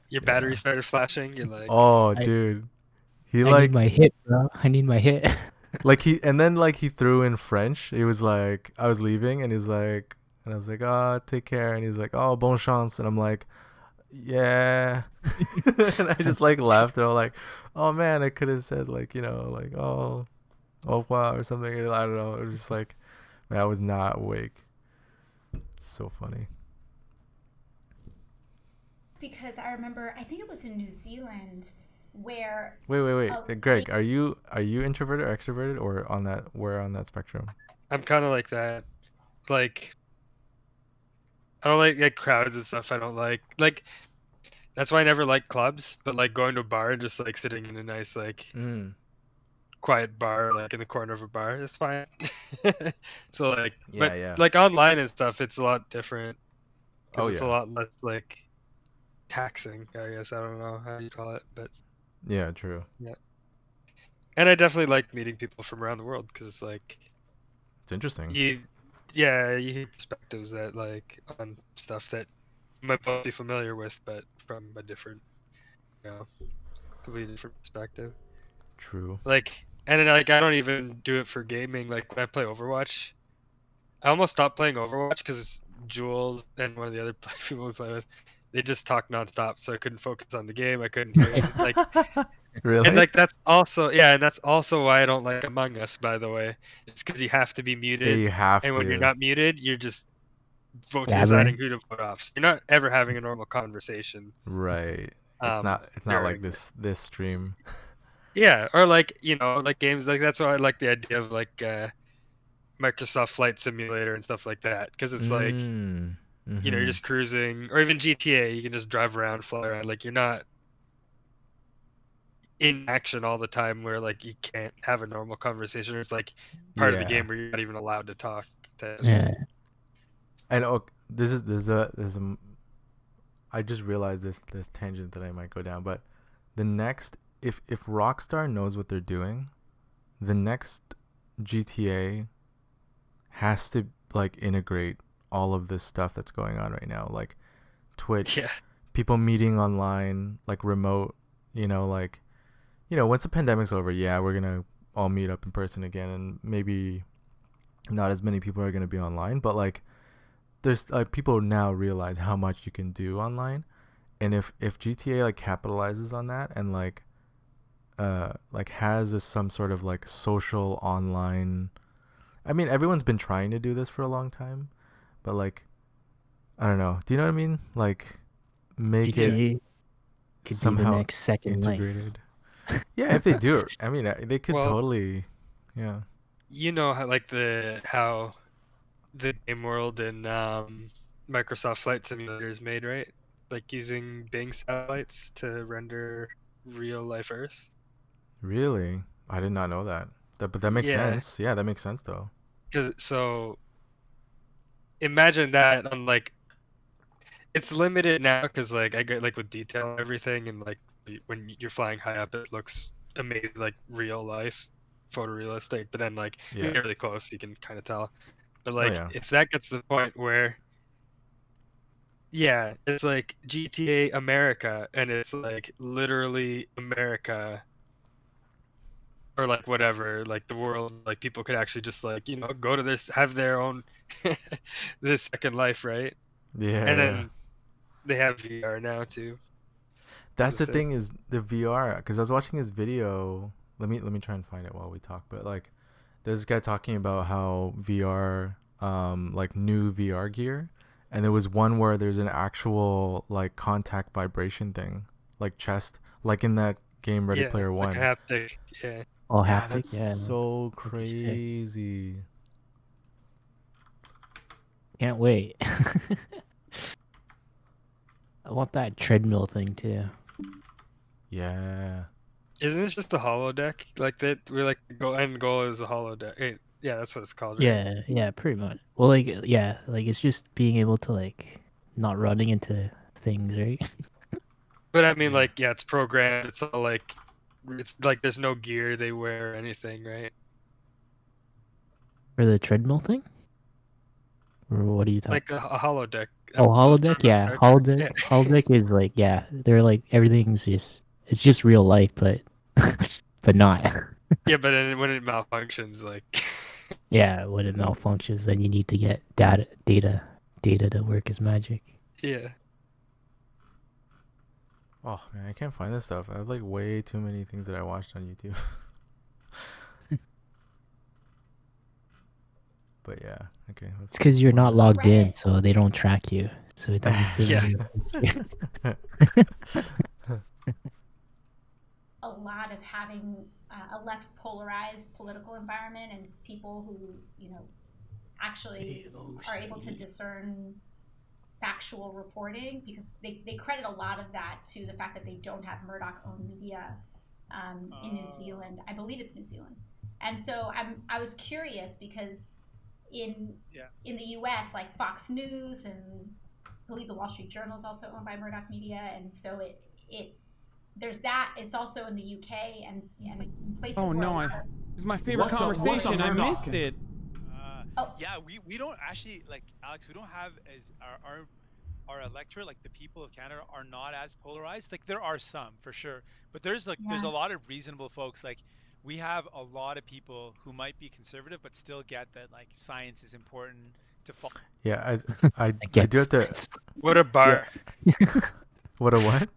Your battery started flashing. You're like, oh, dude, I need my hit, bro. I need my hit. Like he threw in French. He was like, I was leaving, and he's like, and I was like, oh, take care, and he's like, oh, bon chance, and I'm like, yeah, and I just like laughed, and I'm like, oh man, I could have said like, like, oh, wow, or something. I don't know. It was just like, man, I was not awake. So funny. Because I remember, I think it was in New Zealand where. Wait. Greg, are you introverted or extroverted, or where on that spectrum? I'm kind of like that. Like, I don't like crowds and stuff. I don't like that's why I never like clubs. But like going to a bar and just like sitting in a nice like quiet bar, like in the corner of a bar, it's fine. So like, like online and stuff, it's a lot different. It's a lot less like taxing, I guess. I don't know how you call it, but yeah, true. Yeah, and I definitely like meeting people from around the world because it's like it's interesting. You hear perspectives that like on stuff that you might both be familiar with, but from a different, completely different perspective. True. Like, and then, like I don't even do it for gaming. Like when I play Overwatch, I almost stopped playing Overwatch because Jules and one of the other people we play with, they just talk nonstop, so I couldn't focus on the game. I couldn't hear it. Like, really? And like that's also and that's also why I don't like Among Us. By the way, it's because you have to be muted. Yeah, you have and to. when you're not muted, you're just deciding who to vote off. So you're not ever having a normal conversation. Right. It's not like this stream. Yeah, or like like games like that's why I like the idea of like Microsoft Flight Simulator and stuff like that, because it's like you're just cruising, or even GTA, you can just drive around, fly around, like you're not in action all the time where like you can't have a normal conversation. It's like part of the game where you're not even allowed to talk to And I just realized this tangent that I might go down, but the next, if Rockstar knows what they're doing, the next GTA has to like integrate all of this stuff that's going on right now, like Twitch, people meeting online, like remote, like once the pandemic's over, we're gonna all meet up in person again, and maybe not as many people are gonna be online, but like there's like people now realize how much you can do online, and if GTA like capitalizes on that and like has some sort of like social online, I mean everyone's been trying to do this for a long time, but like I don't know, do you know what I mean, like make GTA it could somehow be the next Second integrated. Yeah, if they do, I mean they could totally, you know how the game world and Microsoft Flight Simulator is made, right? Like using Bing satellites to render real life Earth. Really? I did not know that. But that makes sense. Yeah, that makes sense though. So imagine that on like, it's limited now because like I get like with detail and everything, and like when you're flying high up it looks amazing, like real life, photorealistic, but then like when you're really close you can kind of tell. But like if that gets to the point where it's like GTA America and it's like literally America, or like whatever, like the world, like people could actually just like go to this, have their own this Second Life, right? And then they have VR now too. That's the thing, is the VR, because I was watching his video. Let me try and find it while we talk. But like there's this guy talking about how VR, like new VR gear, and there was one where there's an actual like contact vibration thing, like chest, like in that game Ready Player One. Like haptic, haptic, that's so crazy. Can't wait. I want that treadmill thing too. Yeah. Isn't it just a holodeck? Like that, we're like the end goal is a holodeck. Yeah, that's what it's called. Right? Yeah, pretty much. Well, like like it's just being able to like not running into things, right? But I mean, like, it's programmed. It's all like, it's like there's no gear they wear or anything, right? For the treadmill thing? Or what are you talking? Like a holodeck. Oh, holodeck, yeah. Holodeck is like, they're like everything's it's just real life, but but not. Yeah, but then when it malfunctions, like. Yeah, when it malfunctions, then you need to get data to work as magic. Yeah. Oh man, I can't find this stuff. I have like way too many things that I watched on YouTube. But yeah, okay. It's because you're not logged in, so they don't track you. So it doesn't say. A lot of having a less polarized political environment and people who actually are able to discern factual reporting, because they credit a lot of that to the fact that they don't have Murdoch-owned media in New Zealand. I believe it's New Zealand. And so I was curious because in the US, like Fox News and I believe the Wall Street Journal is also owned by Murdoch Media, and so it there's that. It's also in the UK and places. Oh no, it's my favorite conversation. I missed it. Yeah, we don't actually, like, Alex, we don't have as our electorate, like the people of Canada, are not as polarized. Like there are some for sure, but there's there's a lot of reasonable folks. Like we have a lot of people who might be conservative but still get that like science is important to follow. Yeah, I do have to. What a bar. Yeah. What a what?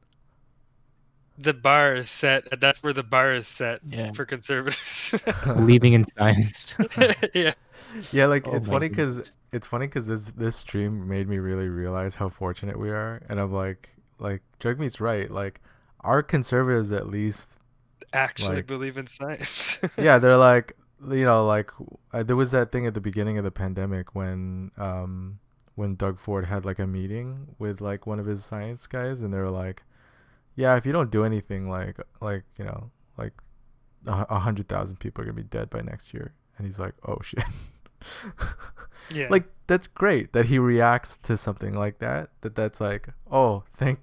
The bar is set. That's where the bar is set for conservatives. Believing in science. Yeah. Yeah, like it's funny because this stream made me really realize how fortunate we are, and I'm like Jagmeet's right. Like our conservatives at least actually Like, believe in science. yeah, they're like, like there was that thing at the beginning of the pandemic when Doug Ford had like a meeting with like one of his science guys, and they were like, yeah, if you don't do anything, like 100,000 people are gonna be dead by next year. And he's like, oh shit. Yeah. Like, that's great that he reacts to something like that. That's like, oh, thank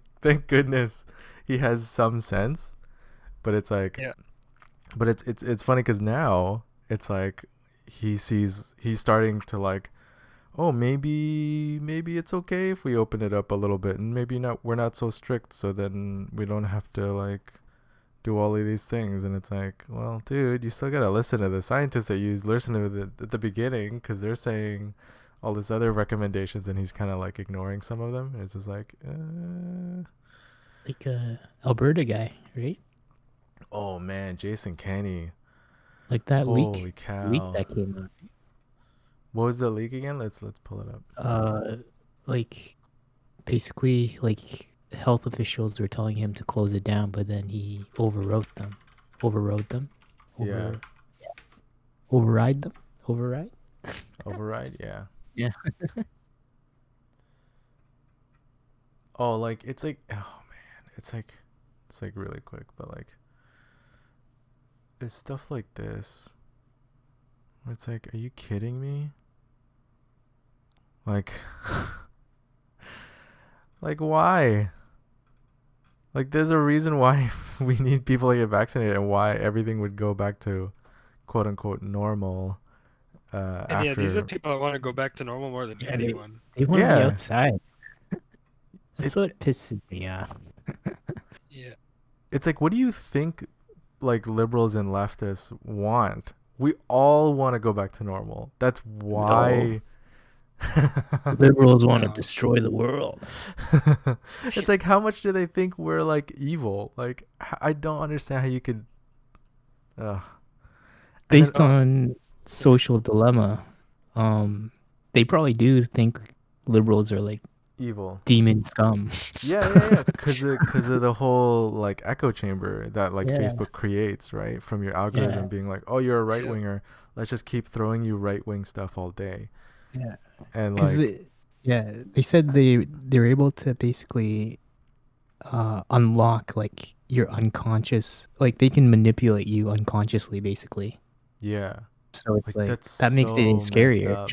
goodness he has some sense. But it's like, Yeah. but it's funny because now it's like he's starting to like, oh, maybe it's okay if we open it up a little bit, and maybe we're not so strict, so then we don't have to like do all of these things. And it's like, well, dude, you still gotta listen to the scientists that you listened to at the beginning, because they're saying all this other recommendations, and he's kind of like ignoring some of them. And it's just like, Like Alberta guy, right? oh man, Jason Kenney. Like that Holy leak cow. that came out. What was the leak again? Let's pull it up. Like basically like health officials were telling him to close it down, but then he overrode them. Override them. Override? Yeah. Yeah. Oh, like it's like, oh man, it's like really quick, but like it's stuff like this where it's like, are you kidding me? Like like why? Like, there's a reason why we need people to get vaccinated, and why everything would go back to quote unquote normal And after. yeah, these are people that want to go back to normal more than anyone. They want to be Yeah. outside. That's what pisses me off. Yeah. It's like, what do you think like liberals and leftists want? We all want to go back to normal. That's why Liberals want to destroy the world. It's like, how much do they think we're like evil? Like, I don't understand how you could Based on social dilemma, they probably do think liberals are like evil demon scum. yeah because of the whole like echo chamber that like Yeah. Facebook creates, right, from your algorithm. Yeah. Being like, oh, you're a right winger, let's just keep throwing you right wing stuff all day. Yeah. And Because like, they said they're able to basically unlock like your unconscious, like they can manipulate you unconsciously basically. yeah, So it's like that's that makes so it messed scarier. up.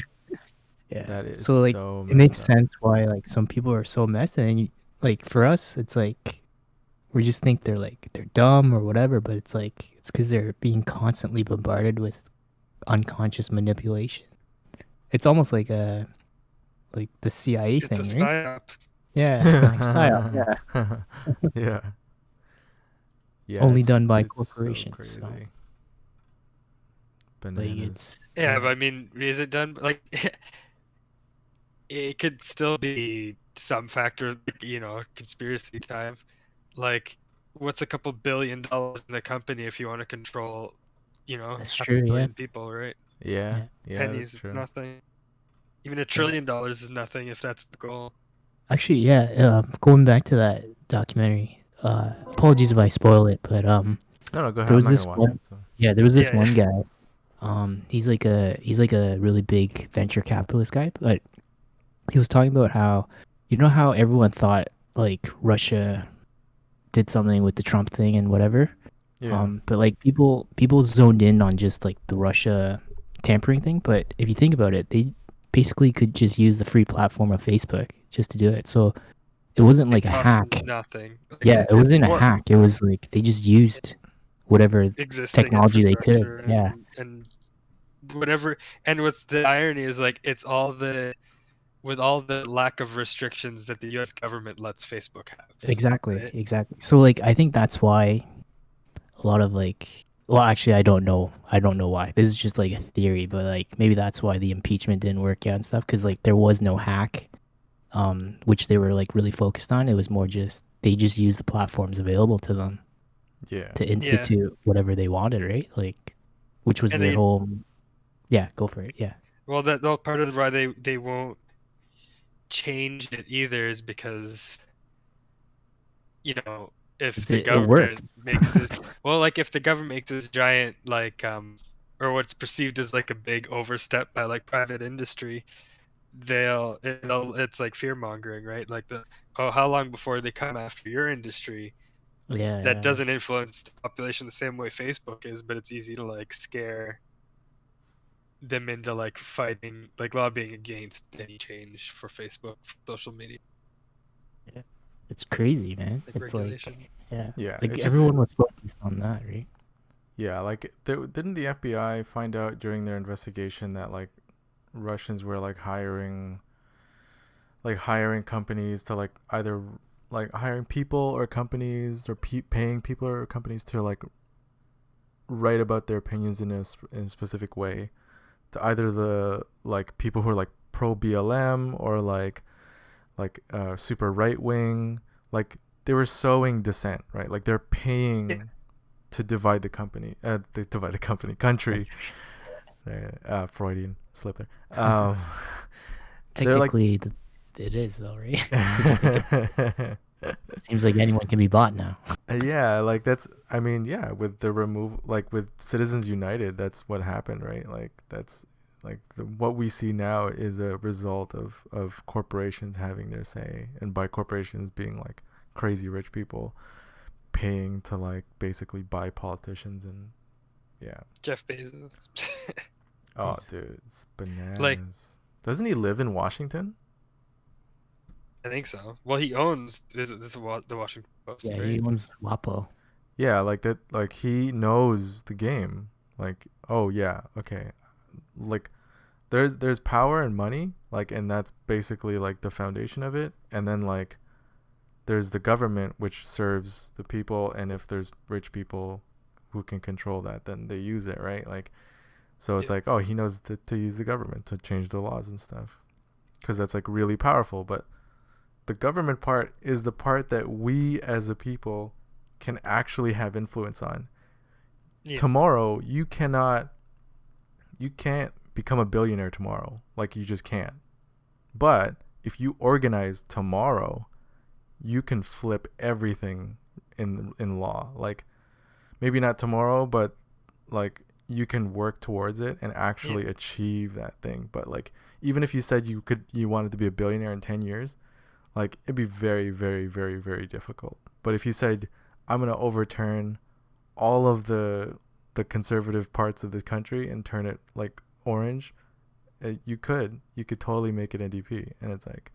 Yeah. That is so like so it makes messed up. sense why like some people are so messed, and then like for us it's like we just think they're dumb or whatever, but it's like it's because they're being constantly bombarded with unconscious manipulation. It's almost like the CIA It's thing, a right? psyop. Yeah, like psyop, yeah. yeah. Yeah. Only it's- done by it's so corporations. crazy. So, like Bananas. it's Yeah, but I mean, is it done? Like, it could still be some factor, conspiracy time. Like, what's a couple $1 billion in the company if you want to control, That's half true, a yeah. billion people, right? Yeah. Yeah. Pennies, That's it's true. nothing. Even $1 trillion is nothing if that's the goal. actually, yeah. Going back to that documentary. Apologies if I spoil it, but No, go ahead. there I'm was not this gonna watch one. it. So. Yeah, there was this Yeah, one guy. He's like a really big venture capitalist guy, but he was talking about how, how everyone thought like Russia did something with the Trump thing and whatever. Yeah. But like people zoned in on just like the Russia tampering thing. But if you think about it, they basically could just use the free platform of Facebook just to do it. So it wasn't like a costs hack. nothing. Like, Yeah, it wasn't a Well- hack. It was like they just used whatever existing technology they could. infrastructure Yeah. and whatever. And what's the irony is like it's all with all the lack of restrictions that the U.S. government lets Facebook have. Exactly. Right? Exactly. So like I think that's why a lot of actually I don't know why. This is just like a theory, but like maybe that's why the impeachment didn't work out and stuff, because like there was no hack which they were like really focused on. It was more just they just used the platforms available to them Yeah. to institute whatever they wanted, right? Like which was And their they- whole go for it. Yeah. Well, that part of why they won't change it either is because if It- the it government works. makes this well, like if the government makes this giant like or what's perceived as like a big overstep by like private industry, it's like fear mongering, right? Like how long before they come after your industry? Yeah, That yeah. doesn't influence the population the same way Facebook is, but it's easy to like scare them into like fighting, like lobbying against any change for Facebook, for social media. Yeah. It's crazy, man. Like It's regulation. like, yeah. Yeah, Like it's just- everyone was focused on that, right? Yeah, like didn't the FBI find out during their investigation that like Russians were like hiring companies to like either like hiring people or companies or paying people or companies to like write about their opinions in a specific way to either the like people who are like pro BLM or like super right wing, like they were sowing dissent, right? Like they're paying to divide the country. Freudian slip there. They're like, Technically, it is though, right? Seems like anyone can be bought now. yeah, like that's, I mean, yeah, with the like with Citizens United, that's what happened, right? Like that's like what we see now is a result of corporations having their say, and by corporations being like crazy rich people paying to like basically buy politicians. And yeah, Jeff Bezos. oh dude, it's bananas. Like, doesn't he live in Washington? I think so. Well, he owns the Washington Post. Yeah, right? he owns WAPO. Yeah, like that, like he knows the game. Like, oh yeah, okay, like there's power and money, like, and that's basically like the foundation of it. And then like there's the government, which serves the people, and if there's rich people who can control that, then they use it, right? Like, so it's like, oh, he knows to use the government to change the laws and stuff, because that's like really powerful. But the government part is the part that we as a people can actually have influence on. Yeah. Tomorrow, you can't become a billionaire tomorrow. Like, you just can't. But if you organize tomorrow, you can flip everything in law. Like, maybe not tomorrow, but like you can work towards it and actually achieve that thing. But like, even if you said you wanted to be a billionaire in 10 years, like, it'd be very, very, very, very difficult. But if you said, I'm going to overturn all of the conservative parts of this country and turn it like orange, you could totally make it NDP. And it's like,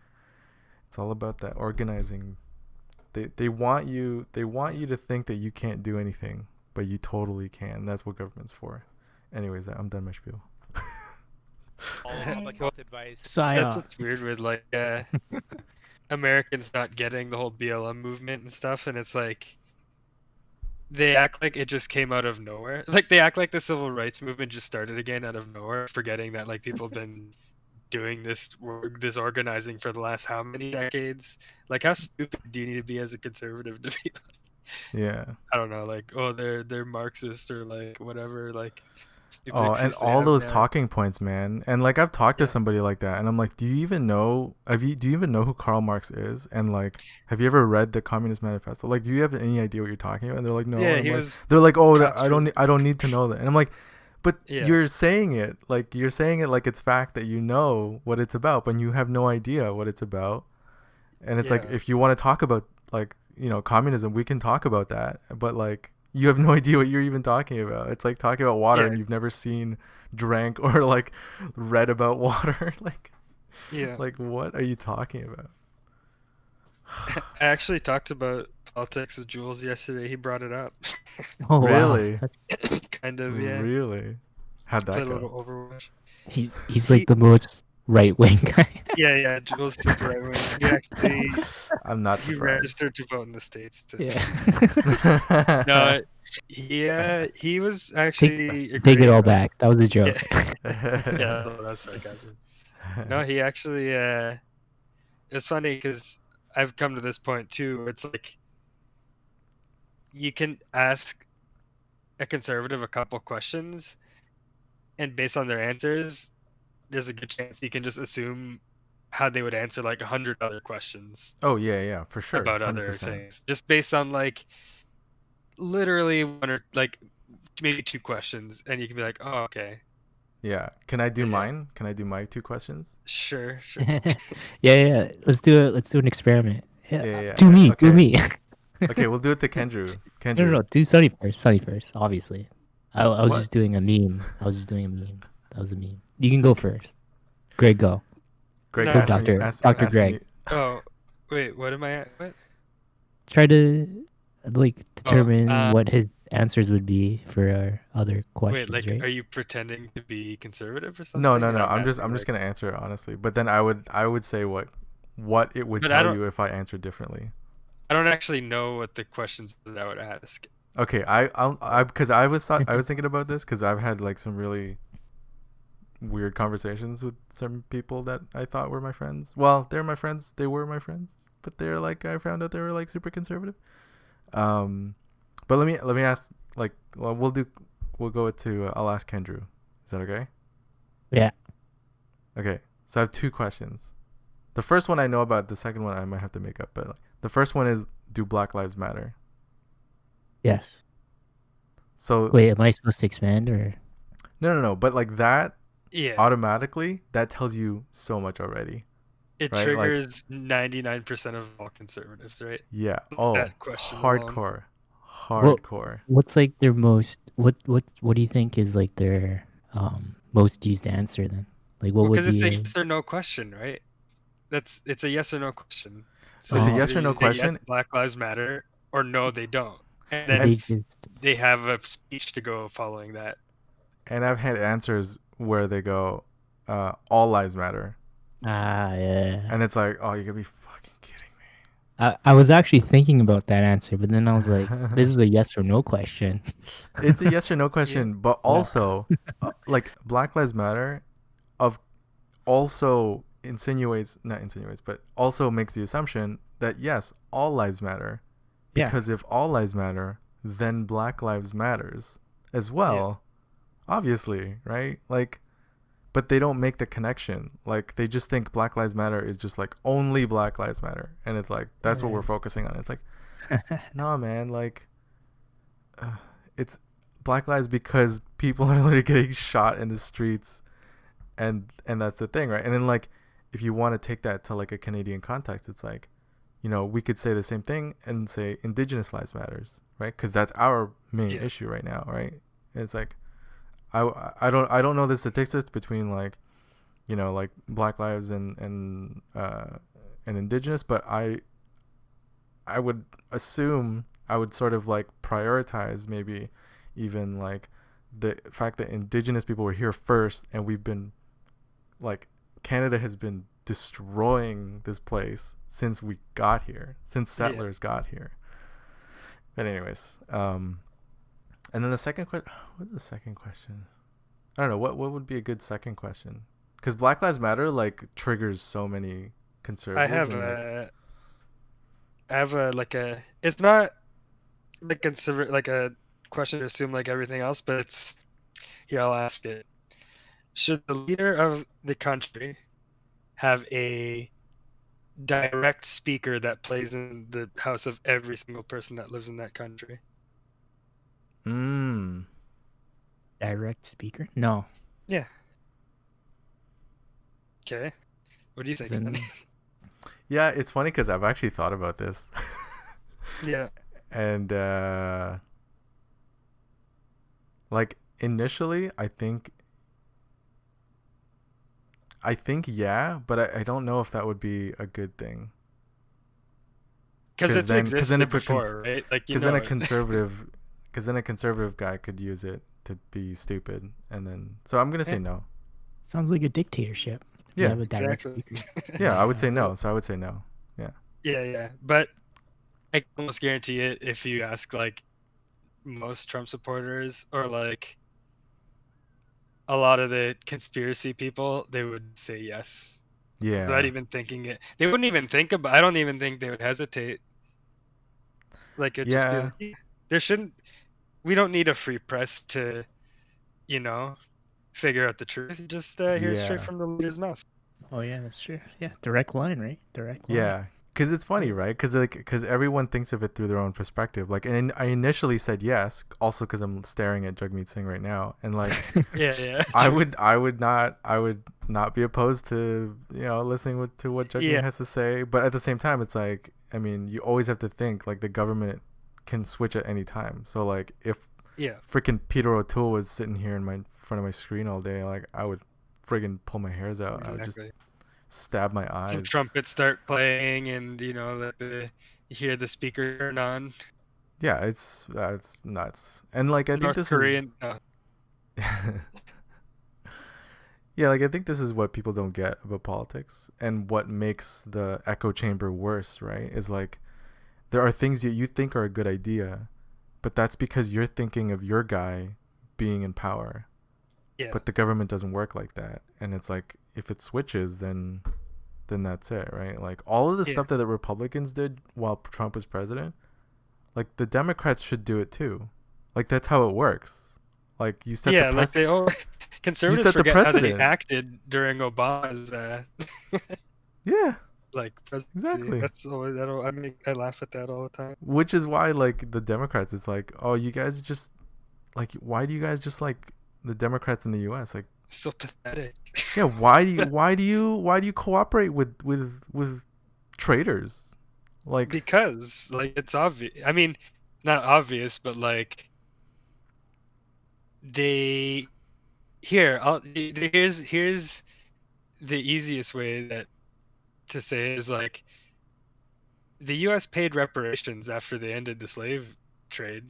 it's all about that organizing. They want you to think that you can't do anything, but you totally can. That's what government's for. Anyways, I'm done my spiel. All public health advice. That's what's weird with like Americans not getting the whole BLM movement and stuff, and it's like they act like it just came out of nowhere. Like, they act like the civil rights movement just started again out of nowhere, forgetting that like people have been doing this organizing for the last how many decades. Like, how stupid do you need to be as a conservative to be yeah, I don't know, like, oh, they're Marxist or like whatever, like oh, and all those talking points, man. And like, I've talked to somebody like that, and I'm like, do you even know who Karl Marx is? And like, have you ever read the Communist Manifesto? Like, do you have any idea what you're talking about? And they're like, no. Yeah, they're like, oh, I don't need to know that. And I'm like, but Yeah. you're saying it like it's fact that you know what it's about, but you have no idea what it's about. And it's like, if you want to talk about like, you know, communism, we can talk about that, but like, you have no idea what you're even talking about. It's like talking about water and you've never seen, drank, or like read about water. Like, like, what are you talking about? I actually talked about politics with Jules yesterday. He brought it up. Oh, really? Wow. Kind of, yeah. Really? How'd that Played go? a little Overwatch. He's like the most right wing guy. Yeah, Jules super right wing. He actually I'm not he surprised. registered to vote in the States too. Yeah. No, he was actually take it all back. That was a joke. Yeah, that's sarcasm. No, he actually it's funny because I've come to this point too. It's like you can ask a conservative a couple questions, and based on their answers, there's a good chance you can just assume how they would answer like 100 other questions Oh yeah, for sure. about other 100%. things, just based on like literally one or like maybe 2 questions, and you can be like, oh, okay, Yeah. Can I do Yeah. mine? Can I do my 2 questions? sure. Yeah. Let's do it. Let's do an experiment. Yeah. Do me. Okay. Do me. Okay, we'll do it to Kendrew. Kendrew. No. Do Sunny first. Sunny first. Obviously. I was What? just doing a meme. That was a meme. You can go first. Greg, go. Greg, No, ask Dr. me, ask, Dr. ask Greg. me- Oh, wait, what am I at? What? Try to like determine uh, what his answers would be for our other questions, Wait, like, right? are you pretending to be conservative or something? No. And I'm just asking, gonna answer it honestly. But then I would say what it would But I tell don't- you if I answered differently. I don't actually know what the questions that I would ask. Okay, because I was thinking about this because I've had like some really weird conversations with some people that I thought were my friends. Well, they're my friends. They were my friends, but they're like I found out they were like super conservative. But let me ask like well, we'll go to I'll ask Kendrew. Is that okay? Yeah. Okay. So I have 2 questions. The first one I know about. The second one I might have to make up. But like, the first one is, do Black Lives Matter? Yes. So Wait, am I supposed to expand or? no. But like that Yeah, automatically that tells you so much already. it right, like- triggers 99% of all conservatives, right? Yeah. Oh, That question alone. hardcore. What's like their most? What do you think is like their most used answer then? Like what would Because it's be? a yes or no question, right? It's a yes or no question. It's a yes either or no you say question? Yes, Black Lives Matter, or no, they don't. And they then just they have a speech to go following that. And I've had answers where they go, all lives matter. yeah. And it's like, oh, you're gonna be fucking kidding me. I was actually thinking about that answer, but then I was like, this is a yes or no question. It's a yes or no question, but also like Black Lives Matter also not insinuates, but also makes the assumption that yes, all lives matter. Yeah. Because if all lives matter, then Black Lives Matters as well. Obviously, right? Like, but they don't make the connection. Like, they just think Black Lives Matter is just like only Black Lives Matter, and it's like that's what we're focusing on. It's like, no, man. Like, it's Black Lives because people are literally getting shot in the streets, and that's the thing, right? And then like, if you want to take that to like a Canadian context, it's like, you know, we could say the same thing and say Indigenous lives matters, right? Because that's our main issue right now, right? And it's like, I don't know the statistics between like, you know, like Black lives and Indigenous, but I would assume I would sort of like prioritize maybe even like the fact that Indigenous people were here first, and we've been like, Canada has been destroying this place since we got here, since settlers got here. But anyways, and then the second question, what's the second question? I don't know, what would be a good second question? Because Black Lives Matter like triggers so many conservatives. I have a like a, it's not like like a question to assume like everything else, but it's, here, I'll ask it. Should the leader of the country have a direct speaker that plays in the house of every single person that lives in that country? Direct speaker? No. Yeah. Okay. What do you think, Stan? Yeah, it's funny because I've actually thought about this. Yeah. And like initially, I think yeah, but I don't know if that would be a good thing. Because it's existed if before, right? Like, because then a conservative guy could use it to be stupid, and then so I'm gonna say no. Sounds like a dictatorship. You Yeah, have a direct exactly. speaker. Yeah, I would say no. So I would say no. Yeah. Yeah. But I can almost guarantee it if you ask like most Trump supporters or like a lot of the conspiracy people, they would say yes. Yeah. Without even thinking it. They wouldn't even think about, I don't even think they would hesitate. Like, it'd just be like, there shouldn't, we don't need a free press to, you know, figure out the truth. You just hear it straight from the leader's mouth. Oh yeah, that's true. Yeah, direct line, right? Direct line. Yeah, because it's funny, right? Because everyone thinks of it through their own perspective. Like, and I initially said yes, also because I'm staring at Jagmeet Singh right now, and like, Yeah. I would not be opposed to listening to what Jagmeet has to say, but at the same time, it's like, I mean, you always have to think like the government can switch at any time. So like, if freaking Peter O'Toole was sitting here in front of my screen all day, like I would friggin' pull my hairs out. Exactly. I would just stab my eyes. Some trumpets start playing, and you hear the speaker turn on. Yeah, it's nuts. And like I think this Korean. Yeah, like I think this is what people don't get about politics, and what makes the echo chamber worse, right? Is like there are things that you think are a good idea, but that's because you're thinking of your guy being in power. Yeah. But the government doesn't work like that, and it's like if it switches, then that's it, right? Like all of the stuff that the Republicans did while Trump was president, like the Democrats should do it too. Like that's how it works. Like you set the precedent. Conservatives forget how they acted during Obama's yeah, like presidency. Exactly. That's always I laugh at that all the time. Which is why like the Democrats, it's like, oh, you guys just like, why do you guys just like the Democrats in the U.S. like so pathetic? Yeah, why do you cooperate with traitors? Like because like it's obvious. I mean, not obvious, but like here's the easiest way to say it is like the U.S. paid reparations after they ended the slave trade.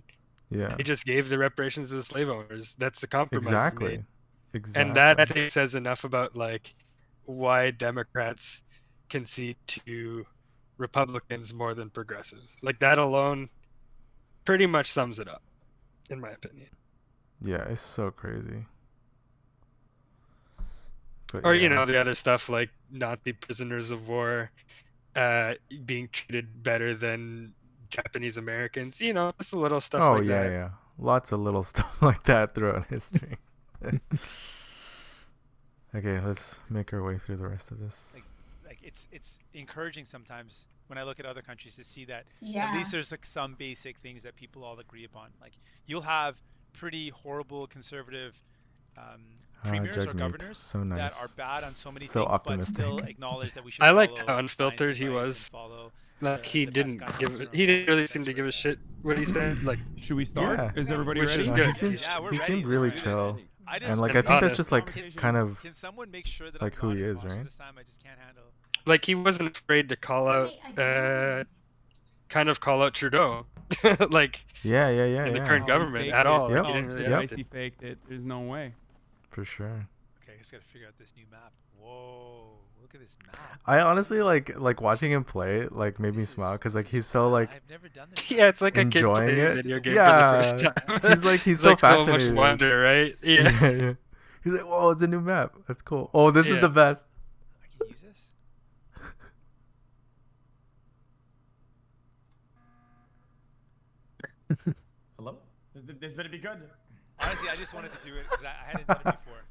Yeah, they just gave the reparations to the slave owners. That's the compromise. Exactly. And that I think says enough about like why Democrats concede to Republicans more than progressives. Like that alone pretty much sums it up, in my opinion. Yeah, it's so crazy. But, or the other stuff like Nazi prisoners of war being treated better than Japanese Americans. Just a little stuff like that. Oh yeah, lots of little stuff like that throughout history. Okay, let's make our way through the rest of this. Like it's encouraging sometimes when I look at other countries to see that at least there's like some basic things that people all agree upon. Like you'll have pretty horrible conservative premiers or governors that are bad on so many things, but still acknowledge that we should. I liked how unfiltered he was. Like he didn't really seem to give a shit what he said. Like, should we start? Yeah. Is everybody Which ready? is good. He seemed really chill. And like I think that's just like kind of like who he is, right? Like he wasn't afraid to call out, kind of call out Trudeau, like in the current government at all. Yep. Like, he didn't really He faked it. There's no way. For sure. Okay, I just gotta figure out this new map. Whoa, look at this map. I honestly like watching him play. Like made me smile because like he's so like. I've never done this. Yeah, it's like enjoying a kid it. Video game Yeah, for the first time. he's so like fascinated. So much wonder, right? Yeah. He's like, whoa, it's a new map. That's cool. Oh, this is the best. I can use this. Hello? This better be good. Honestly, I just wanted to do it because I hadn't done it before.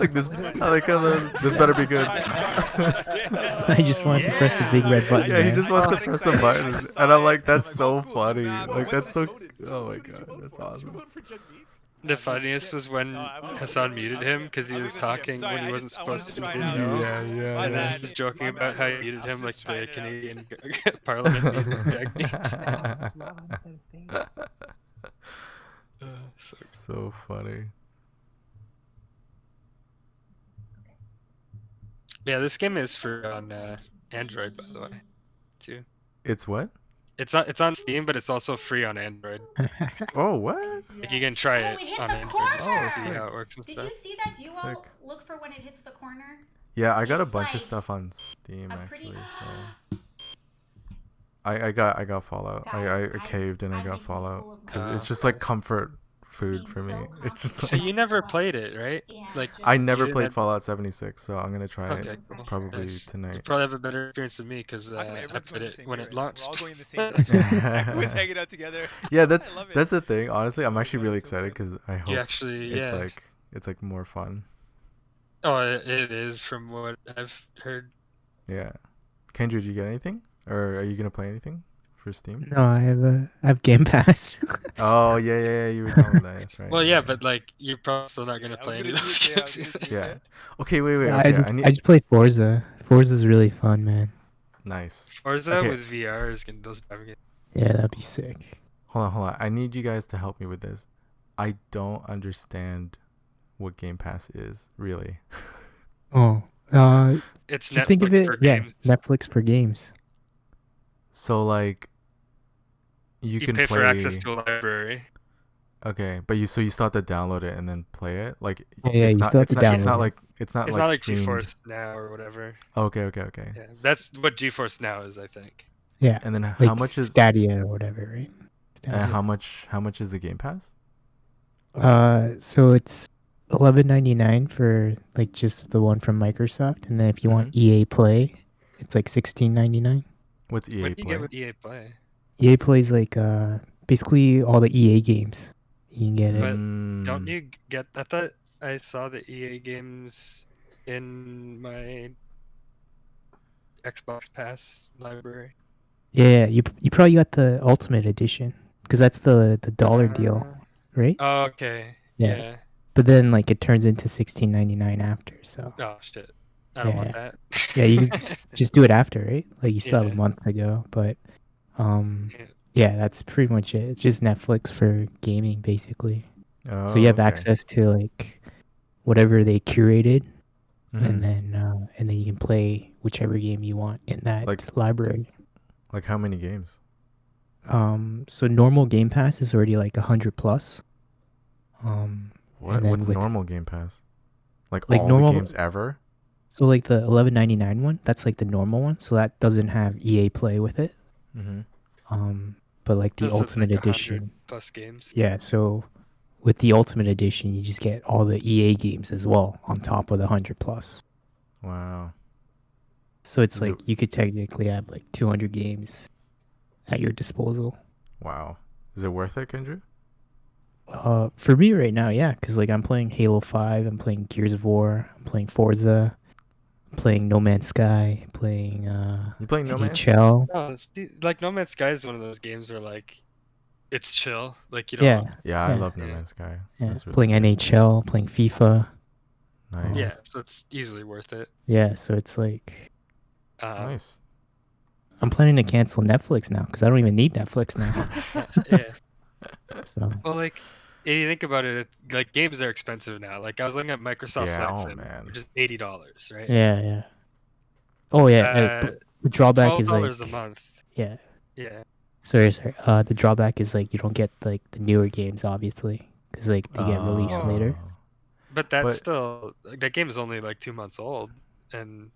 Like this, I like how this better be good. I just want to press the big red button. Yeah, he just wants to press the button, and I'm like, that's so funny. Like that's so. Oh my god, that's awesome. The funniest was when Hassan muted him because he was talking when he wasn't supposed to. Yeah. And then he was joking about how he muted him like the Canadian Parliament muted Jagmeet. So funny. Yeah, this game is on Android, by the way, too. It's what? It's on Steam, but it's also free on Android. Oh, what? Like you can try it on Android just to see how it works and Did stuff. you see that duo? Look for when it hits the corner. Yeah, I got a It's bunch of like stuff on Steam actually. So I I got Fallout. I caved and I got Fallout because it's just like comfort food for me. It's just So like, you never played it, right? Like I never you played had- Fallout 76, so I'm gonna try Okay, it cool. probably Nice. You tonight. probably have a better experience than me because I Everyone's played going the it same when way, it right? launched. We're all going the same direction. Everyone's hanging out together. Yeah, I love it. that's the thing. Honestly, I'm actually really excited because I hope You actually, it's yeah. like more fun. Oh, it is from what I've heard. Yeah. Kendra, did you get anything? Or are you gonna play anything for Steam? No, I have Game Pass. Oh yeah. You were telling me that. That's right. Well, yeah, but like you're probably still not gonna I was play any gonna of do those it. Yeah, I was games. gonna do Yeah. it. Okay, wait. Yeah, Okay, I need. I just play Forza. Forza's really fun, man. Nice. Forza Okay. with VR is gonna those driving games. Yeah, that'd be sick. Hold on. I need you guys to help me with this. I don't understand what Game Pass is, really. Oh, It's just Netflix think of it. for Yeah, games. Netflix for games. So like you can pay play for access to a library. Okay, but you still have to download it and then play it? Like Yeah, you still have to it's download not it. like It's not like streamed. GeForce Now or whatever. Okay. Yeah, that's what GeForce Now is, I think. Yeah, And then like how much is Stadia or whatever, right? how much is the Game Pass? So it's $11.99 for like just the one from Microsoft, and then if you want EA Play, it's like $16.99. What's EA What do you Play? get with EA Play? EA Plays like basically all the EA games. You can get But it. don't you get? I thought I saw the EA games in my Xbox Pass library. Yeah, you probably got the Ultimate Edition because that's the dollar deal, right? Oh, okay. Yeah. But then like it turns into $16.99 after. So Oh shit. I don't want that. yeah, you can just do it after, right? Like you still have Yeah. a month to go, but yeah, that's pretty much it. It's just Netflix for gaming, basically. Oh, so you have okay. access to like whatever they curated, Mhm. and then you can play whichever game you want in that library. Like how many games? So normal Game Pass is already like 100 plus. What's normal Game Pass? Like all normal the games ever? So like the $11.99 one, that's like the normal one. So that doesn't have EA Play with it. Mhm. But like the Just so it's Ultimate like 100 Edition. plus games. Yeah, so with the Ultimate Edition, you just get all the EA games as well on top of the 100 plus. Wow. So it's Is like you could technically have like 200 games at your disposal. Wow. Is it worth it, Kendra? For me right now, yeah, because like I'm playing Halo 5, I'm playing Gears of War, I'm playing Forza, I'm playing No Man's Sky, playing You playing No Man's? NHL. No, like No Man's Sky is one of those games where like it's chill. Like you don't. Yeah, I love No Man's Sky. Yeah, That's really playing good. NHL, playing FIFA. Nice. Yeah, so it's easily worth it. Yeah, so it's like nice. I'm planning to cancel Netflix now because I don't even need Netflix now. Yeah. So Well, like if you think about it, like games are expensive now. Like I was looking at Microsoft Yeah, Flight oh, Sim, man. which is $80, right? yeah. Oh yeah, but the drawback is like $12 a month. Yeah. Yeah. Sorry. The drawback is like you don't get like the newer games, obviously, because like they get released later. But that's still like, that game is only like 2 months old, and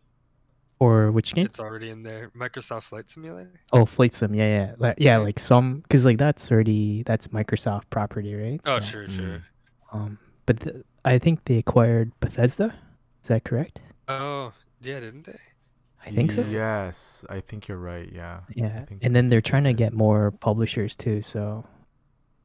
Or which game? it's already in there. Microsoft Flight Simulator. Oh, Flight Sim. Yeah. Like some, because like that's Microsoft property, right? Oh, So, sure. But I think they acquired Bethesda. Is that correct? Oh, yeah, didn't they? I think so. Yes, I think you're right. Yeah. Yeah, and then they're trying to get more publishers too. So,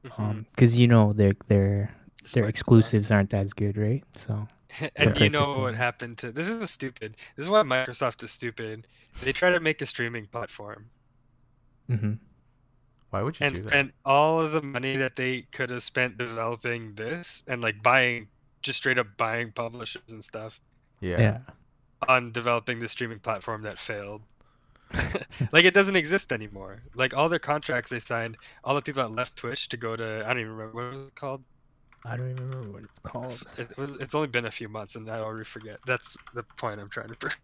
because their exclusives aren't as good, right? So, And you know what happened to this? Is stupid. This is why Microsoft is stupid. They try to make a streaming platform. Mm-hmm. Why would you do that? And spend all of the money that they could have spent developing this and like just straight up buying publishers and stuff. Yeah. On developing the streaming platform that failed. Like it doesn't exist anymore. Like all their contracts they signed, all the people that left Twitch to go to I don't even remember what was it called. I don't even remember what it's called. It's only been a few months and I already forget. That's the point I'm trying to prove.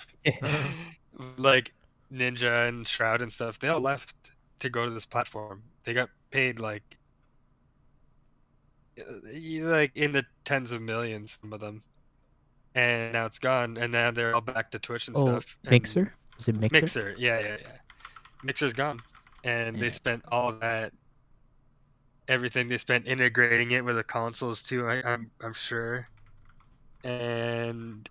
Like Ninja and Shroud and stuff, they all left to go to this platform. They got paid like in the tens of millions, some of them. And now it's gone, and now they're all back to Twitch and stuff. And Mixer? Is it Mixer? Mixer, yeah. Mixer's gone, and they spent all of that, everything they spent integrating it with the consoles too. I'm sure, and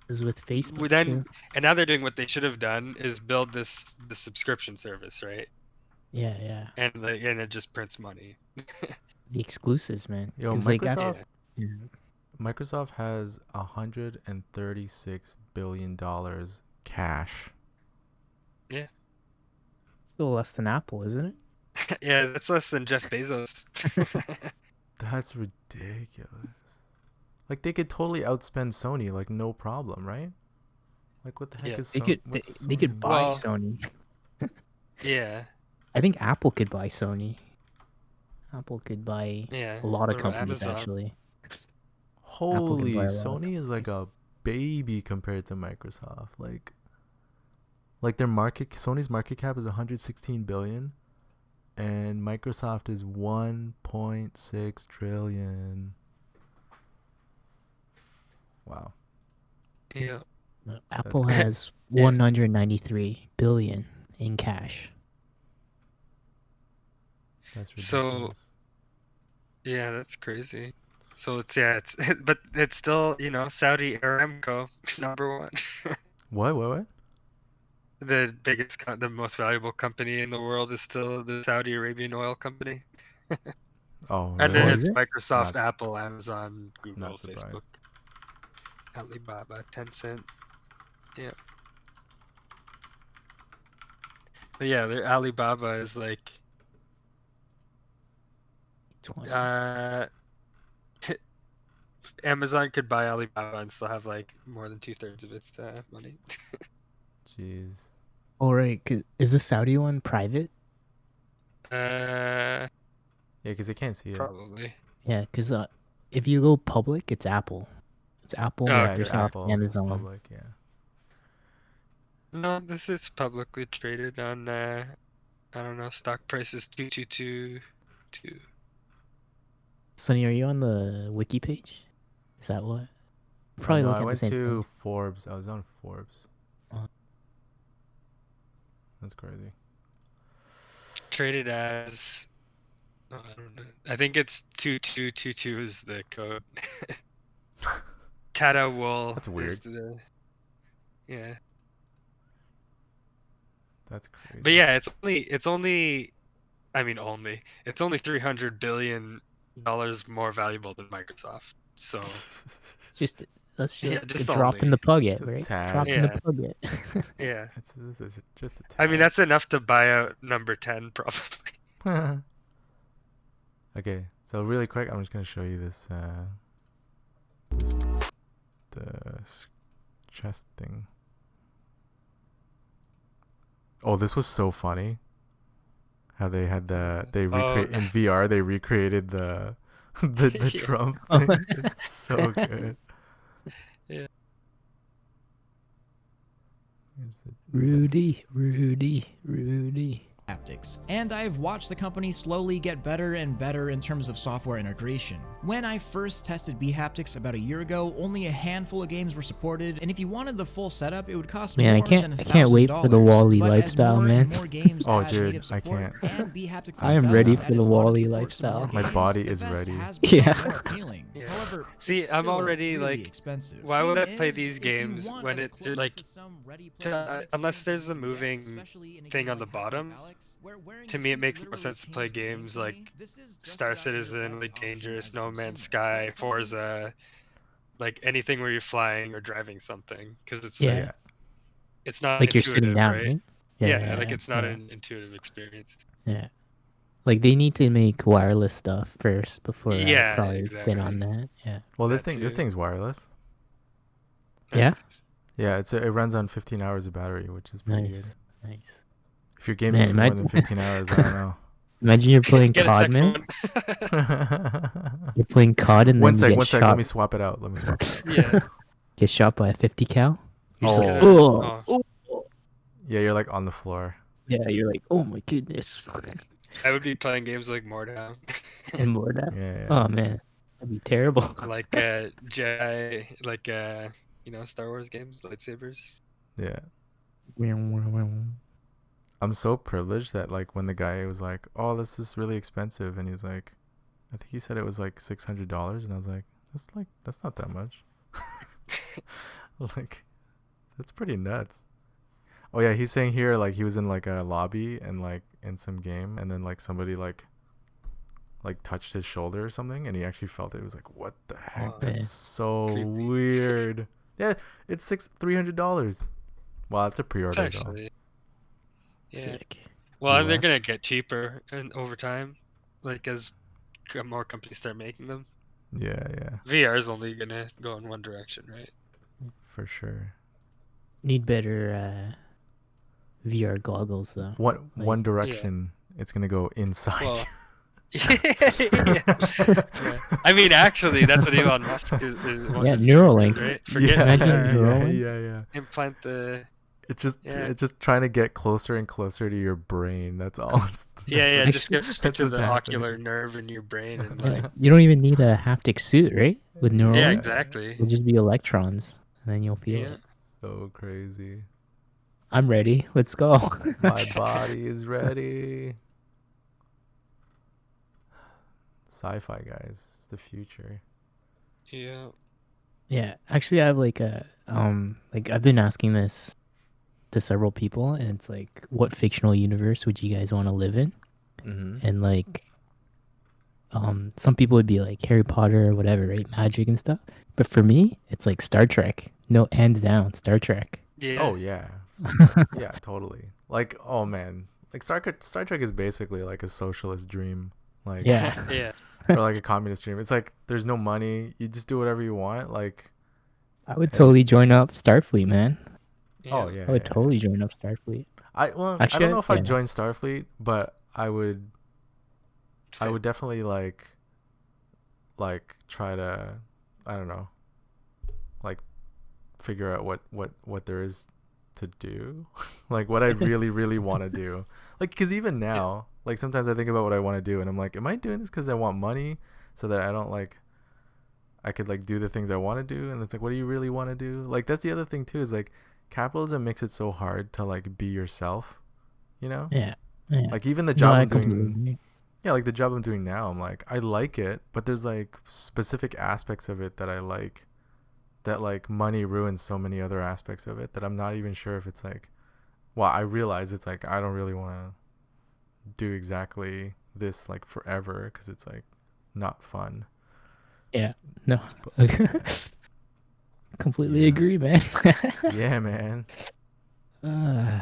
it was with Facebook then too. and now they're doing what they should have done is build the subscription service, right? Yeah. And it just prints money. The exclusives, man. Yo, 'Cause, Microsoft. Microsoft has $136 billion cash. Yeah. Still less than Apple, isn't it? Yeah, that's less than Jeff Bezos. That's ridiculous. Like they could totally outspend Sony, like no problem, right? Like what the heck Yeah. is They Sony? could What's they could Sony? buy Well- Sony. Yeah. I think Apple could buy Sony. Apple could buy Yeah. a lot What of about companies Amazon? actually. Holy, buy a lot of Sony is like a baby compared to Microsoft. Like their Sony's market cap is 116 billion, and Microsoft is 1.6 trillion. Wow. Yeah. Apple great. has Yeah. 193 billion in cash. That's So- ridiculous. Yeah, that's crazy. So it's but it's still, Saudi Aramco #1. What? The biggest, the most valuable company in the world is still the Saudi Arabian oil company. Oh, And really? then is it's it? Microsoft, Not- Apple, Amazon, Google, not surprised. Facebook, Alibaba, Tencent. Yeah. But yeah, their Alibaba is like 20. Amazon could buy Alibaba and still have like more than 2/3 of its money. Jeez. Oh right, 'cause is the Saudi one private? Yeah, because they can't see it. Probably. Yeah, because if you go public, it's Apple. It's Apple, Oh, Yeah, okay. it's Microsoft, Apple. It's Amazon. public, yeah. No, this is publicly traded on I don't know, stock price is 2222. Sonny, are you on the wiki page? Is that what? Probably no, looking I at the went same to thing. Forbes. I was on Forbes. Oh. That's crazy. Traded as I don't know. I think it's 2222 is the code. Tata wool. That's is weird. Yeah. That's crazy. But yeah, it's only $300 billion more valuable than Microsoft. So Just let's just, Yeah, just a drop only. in the pucket, Just a right? tad. Drop in the Yeah. pucket. yeah. It's just a I mean tad. that's enough to buy out number 10 probably. Okay, so really quick, I'm just gonna show you this chest thing. Oh, this was so funny. How they had they recreate in VR. They recreated the Yeah. Trump Oh. thing. It's so good. Yeah. Here's the Rudy. haptics, and I've watched the company slowly get better and better in terms of software integration. When I first tested bHaptics about a year ago, only a handful of games were supported, and if you wanted the full setup, it would cost Man, more I than can't wait for the $1,000. Wall-E But as lifestyle, more man. and more games Oh, add dude, native I support, can't. and bHaptics I am ready themselves for the added Wall-E product support to more lifestyle. My games, body the is best ready. has become Yeah. more appealing. Yeah. However, See, it's I'm still already, really like, expensive. why would I Thing play is, these if you games want when as it close like to some Ready Player One unless there's the experience you can get, moving especially in a thing game on the like bottom, Half-Life, where wearing to a me it suit makes more literally sense to play changed the games like gameplay. This is just Star about your Citizen, best Elite option Dangerous, as a No Man's consumer. Sky, But something Forza, like anything where you're flying or driving something, because it's Yeah. like it's not Like you're intuitive, sitting down, right? right? Yeah, like it's not yeah. an intuitive experience. Yeah. Like they need to make wireless stuff first before Yeah, I probably exactly. spin on that. Yeah. Well, That this too. thing's wireless. Yeah? Yeah, it runs on 15 hours of battery, which is pretty Nice. Nice. good. If you're gaming Man, for more imagine- than 15 hours, I don't know. Imagine you're playing Get a COD, second man. one. You're playing COD and One then sec, you one get sec. shot. Let me swap it out. Yeah. Get shot by a 50 cal. You're just Oh. like, Oh. oh. Yeah, you're like on the floor. Yeah, you're like, oh my goodness. I would be playing games like Mordhau. And more that. Yeah, yeah. Oh man, that'd be terrible. like Jedi, like Star Wars games, lightsabers. Yeah. I'm so privileged that like when the guy was like, "Oh, this is really expensive," and he's like, I think he said it was like $600, and I was like, that's not that much. Like, that's pretty nuts. Oh yeah, he's saying here like he was in like a lobby and like in some game, and then like somebody like like touched his shoulder or something, and he actually felt it. It was like, what the heck? Oh, That's yeah. so Creepy. weird. Yeah, it's $300. Well, it's a It's pre-order though. actually. Yeah. Sick. Well, and they're gonna US? get cheaper and over time, like as more companies start making them. Yeah, VR is only gonna go in one direction, right? for sure. Need better VR goggles though. One direction. It's gonna go inside. Well, yeah. I mean, actually, that's what Elon Musk is Yeah, is Neuralink. right? Forget Imagine yeah, Neuralink. yeah. implant the. It's just Yeah. it's just trying to get closer and closer to your brain. That's all. Yeah, That's just what- get straight that's to what's the happening. ocular nerve in your brain and Yeah, like. you don't even need a haptic suit, right? With Neuralink, Yeah, exactly. it'll just be electrons, and then you'll feel Yeah. it. So crazy. I'm ready. Let's go. My body is ready. Sci-fi, guys. It's the future. Yeah. Yeah, actually, I have like I've been asking this to several people, and it's like, what fictional universe would you guys want to live in? Mm-hmm. And like, some people would be like Harry Potter or whatever, right? Magic and stuff. But for me, it's like Star Trek. No, hands down, Star Trek. Yeah. Oh yeah. Yeah, totally. Like, oh man, like Star Trek is basically like a socialist dream. Like, Yeah. Yeah. or like a communist dream. It's like there's no money. You just do whatever you want. Like, I would totally join up Starfleet, man. oh yeah. I would yeah. totally join up Starfleet. I Actually, don't know if I'd yeah. join Starfleet, but I would definitely like try to, I don't know, like figure out what there is to do, like what I really want to do. Like, because even now, like sometimes I think about what I want to do, and I'm like, am I doing this because I want money, so that I don't like, I could like do the things I want to do? And it's like, what do you really want to do? Like, that's the other thing too, is like capitalism makes it so hard to like be yourself, you know? Yeah. Like even the No, job I I'm completely doing, agree. yeah, like the job I'm doing now, I'm like, I like it, but there's like specific aspects of it that I like, that like money ruins so many other aspects of it that I'm not even sure if it's like, well, I realize it's like, I don't really want to do exactly this like forever, because it's like not fun. Yeah. No. Completely Yeah. agree, man. Yeah, man. Uh,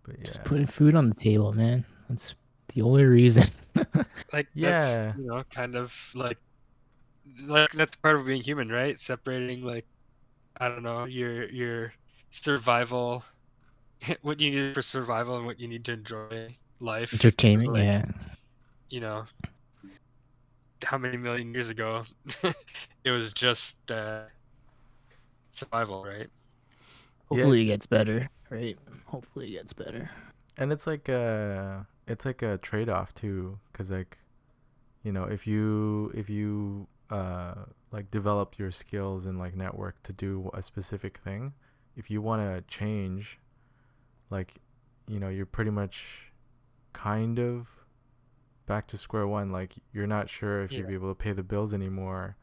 But Just yeah, putting food on the table, man. That's the only reason. Like Yeah. that's kind of like that's part of being human, right? Separating like I don't know your survival, what you need for survival and what you need to enjoy life. 'Cause, Entertainment, like, yeah. You know, how many million years ago it was just survival, right? Hopefully it gets better, right? Hopefully it gets better. And it's like a trade-off too, because like, you know, if you like developed your skills and like network to do a specific thing, if you want to change, like, you know, you're pretty much kind of back to square one. Like, you're not sure if you'll be able to pay the bills anymore.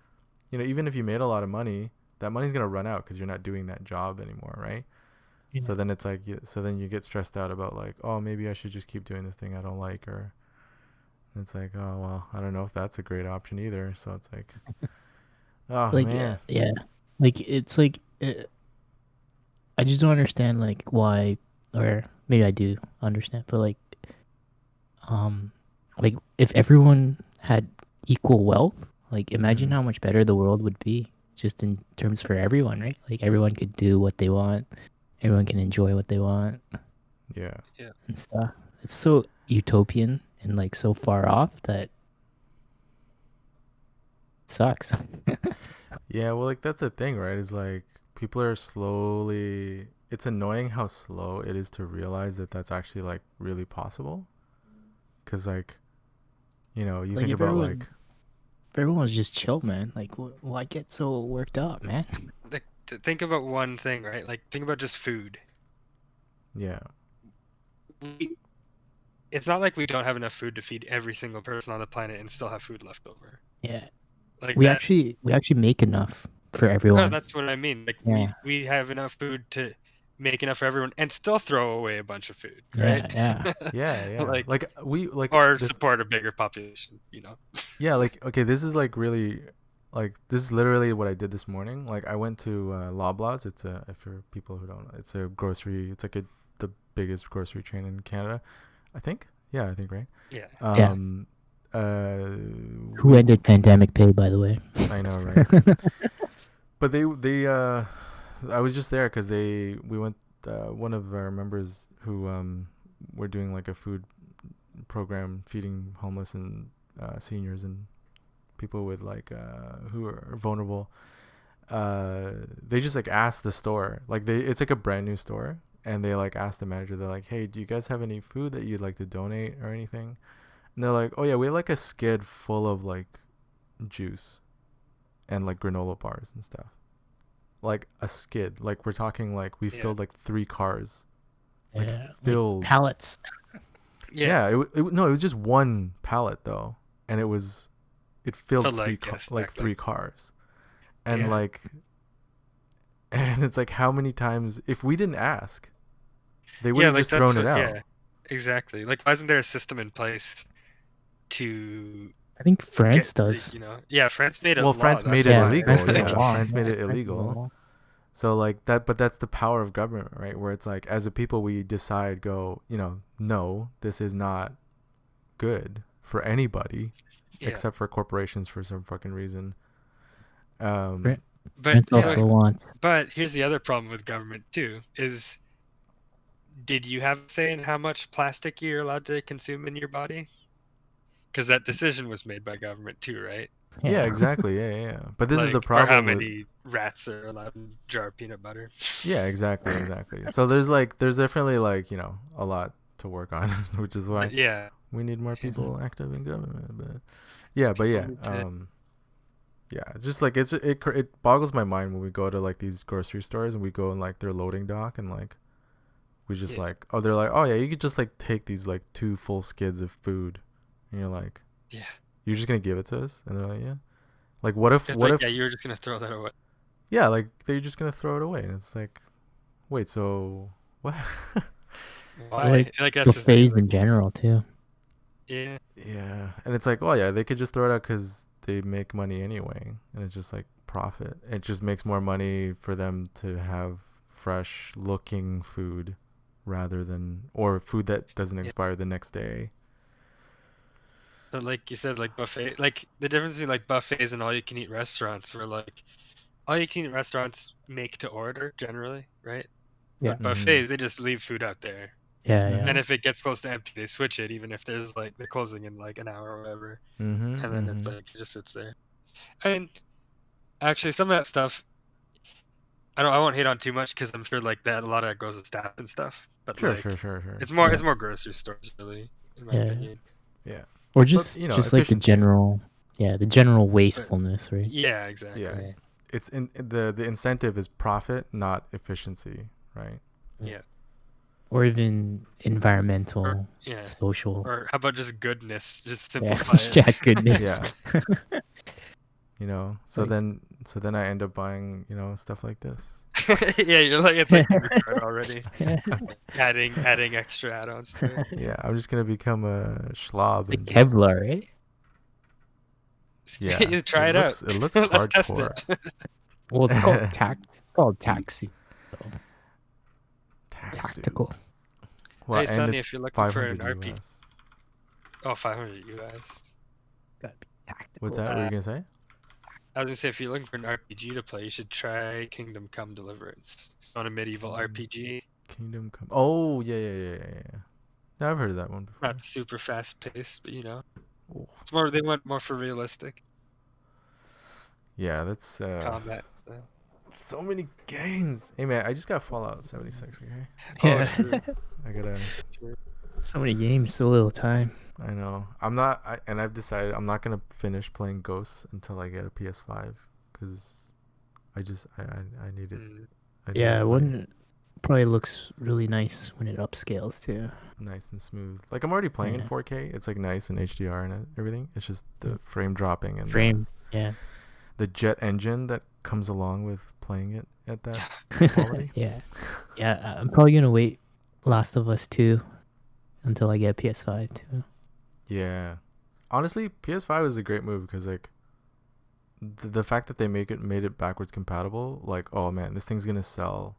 You know, even if you made a lot of money, that money's gonna run out because you're not doing that job anymore, right? Yeah. So then it's like, so then you get stressed out about like, oh, maybe I should just keep doing this thing I don't like, or it's like, oh well, I don't know if that's a great option either. So it's like, oh Like, man, yeah. Like, it's like, I just don't understand, like, why, or maybe I do understand, but like if everyone had equal wealth, like, imagine how much better the world would be, just in terms for everyone, right? Like, everyone could do what they want, everyone can enjoy what they want yeah, and stuff. It's so utopian and like so far off that it sucks. yeah. Well, like that's the thing, right? Is like people are slowly. It's annoying how slow it is to realize that that's actually like really possible. Cause like, you know, you Like, think if about everyone- like, If everyone was just chill, man, like, why get so worked up, man? Like think about one thing, right? Like think about just food. yeah, It's not like we don't have enough food to feed every single person on the planet and still have food left over. Yeah, Like we that, actually make enough for no, everyone. that's what I mean. Like Yeah. we have enough food to make enough for everyone and still throw away a bunch of food, right? Yeah. Like we like or this, support a bigger population, yeah, like okay, this is like really like this is literally what I did this morning. Like I went to Loblaws. It's for people who don't know, it's a grocery. It's like the biggest grocery chain in Canada, I think. Yeah, I think, right? Yeah. Who ended pandemic pay, by the way? I know, right? But they I was just there because we went. One of our members who were doing like a food program feeding homeless and seniors and people with like who are vulnerable. They just like asked the store, like it's like a brand new store, and they like asked the manager. They're like, "Hey, do you guys have any food that you'd like to donate or anything?" And they're like, "Oh yeah, we have like a skid full of like juice and like granola bars and stuff." Like a skid, like we're talking like we filled like 3 cars, like filled like pallets. Yeah, it was just one pallet though, and it filled like 3 cars, and like, and it's like how many times if we didn't ask, they would have just thrown it out. Yeah, exactly. Like, why isn't there a system in place to? I think France does. Yeah, France made it. Well, France made it illegal. France made it France illegal. So like that, but that's the power of government, right? Where it's like, as a people, we decide, no, this is not good for anybody, except for corporations for some fucking reason. But here's the other problem with government too: is did you have a say in how much plastic you're allowed to consume in your body? Because that decision was made by government too, right? Yeah, exactly. Yeah. But this is the problem. Or how many rats are allowed in a jar of peanut butter? Yeah, exactly. So there's definitely like a lot to work on, which is why we need more people active in government. But yeah, just like it boggles my mind when we go to like these grocery stores and we go in like their loading dock and like we just like they're like, oh yeah, you could just like take these like 2 full skids of food, and you're like, yeah. You're just gonna give it to us? And they're like, yeah. Like, what if you're just gonna throw that away? Yeah, like they're just gonna throw it away, and it's like, wait, so what? Why? Like buffets in general too. Yeah. Yeah, and it's like, oh yeah, they could just throw it out because they make money anyway, and it's just like profit. It just makes more money for them to have fresh looking food rather than food that doesn't expire the next day. But like you said, like buffet, like the difference between like buffets and all-you-can-eat restaurants, where like all-you-can-eat restaurants make to order generally, right? Yeah. But buffets, they just leave food out there. Yeah. And if it gets close to empty, they switch it, even if there's like they're closing in like an hour or whatever. And then it's like it just sits there. And actually, some of that stuff, I won't hate on too much because I'm sure like that a lot of that goes to staff and stuff. But sure. It's more grocery stores really, in my opinion. Yeah. Or just like the general wastefulness, right? Yeah, exactly. Yeah. It's the incentive is profit, not efficiency, right? Yeah. Or even environmental, social. Or how about just goodness? Just simplify it. Yeah, goodness. Yeah. So then I end up buying, stuff like this. Yeah, you're like, it's like already. adding extra add-ons to it. Yeah, I'm just gonna become a schlob. Like Kevlar, right? Yeah. You try it out. It looks hardcore. Well, it's called taxi. So. Tactical. Well, hey, and Sonny, it's if you're looking for an 500 RP. US. Oh, 500 US. Gotta be tactical. What's that? What were you gonna say? I was gonna say, if you're looking for an RPG to play, you should try Kingdom Come Deliverance. It's not a medieval RPG. Kingdom Come. Oh yeah. Yeah, I've heard of that one before. Not super fast paced, but Oh, it's more. They went more for realistic. Yeah, that's combat stuff. So many games. Hey man, I just got Fallout 76. Okay. Yeah. I gotta. So many games, so little time. I know. I've decided I'm not gonna finish playing Ghosts until I get a PS5 because I need it. Yeah, it probably looks really nice when it upscales too. Nice and smooth. Like I'm already playing in 4K. It's like nice and HDR and everything. It's just the frame dropping and frames. the jet engine that comes along with playing it at that quality. Yeah, I'm probably gonna wait Last of Us 2 until I get PS5 too. Yeah, honestly, PS5 is a great move because like the fact that they made it backwards compatible, like, oh man, this thing's gonna sell.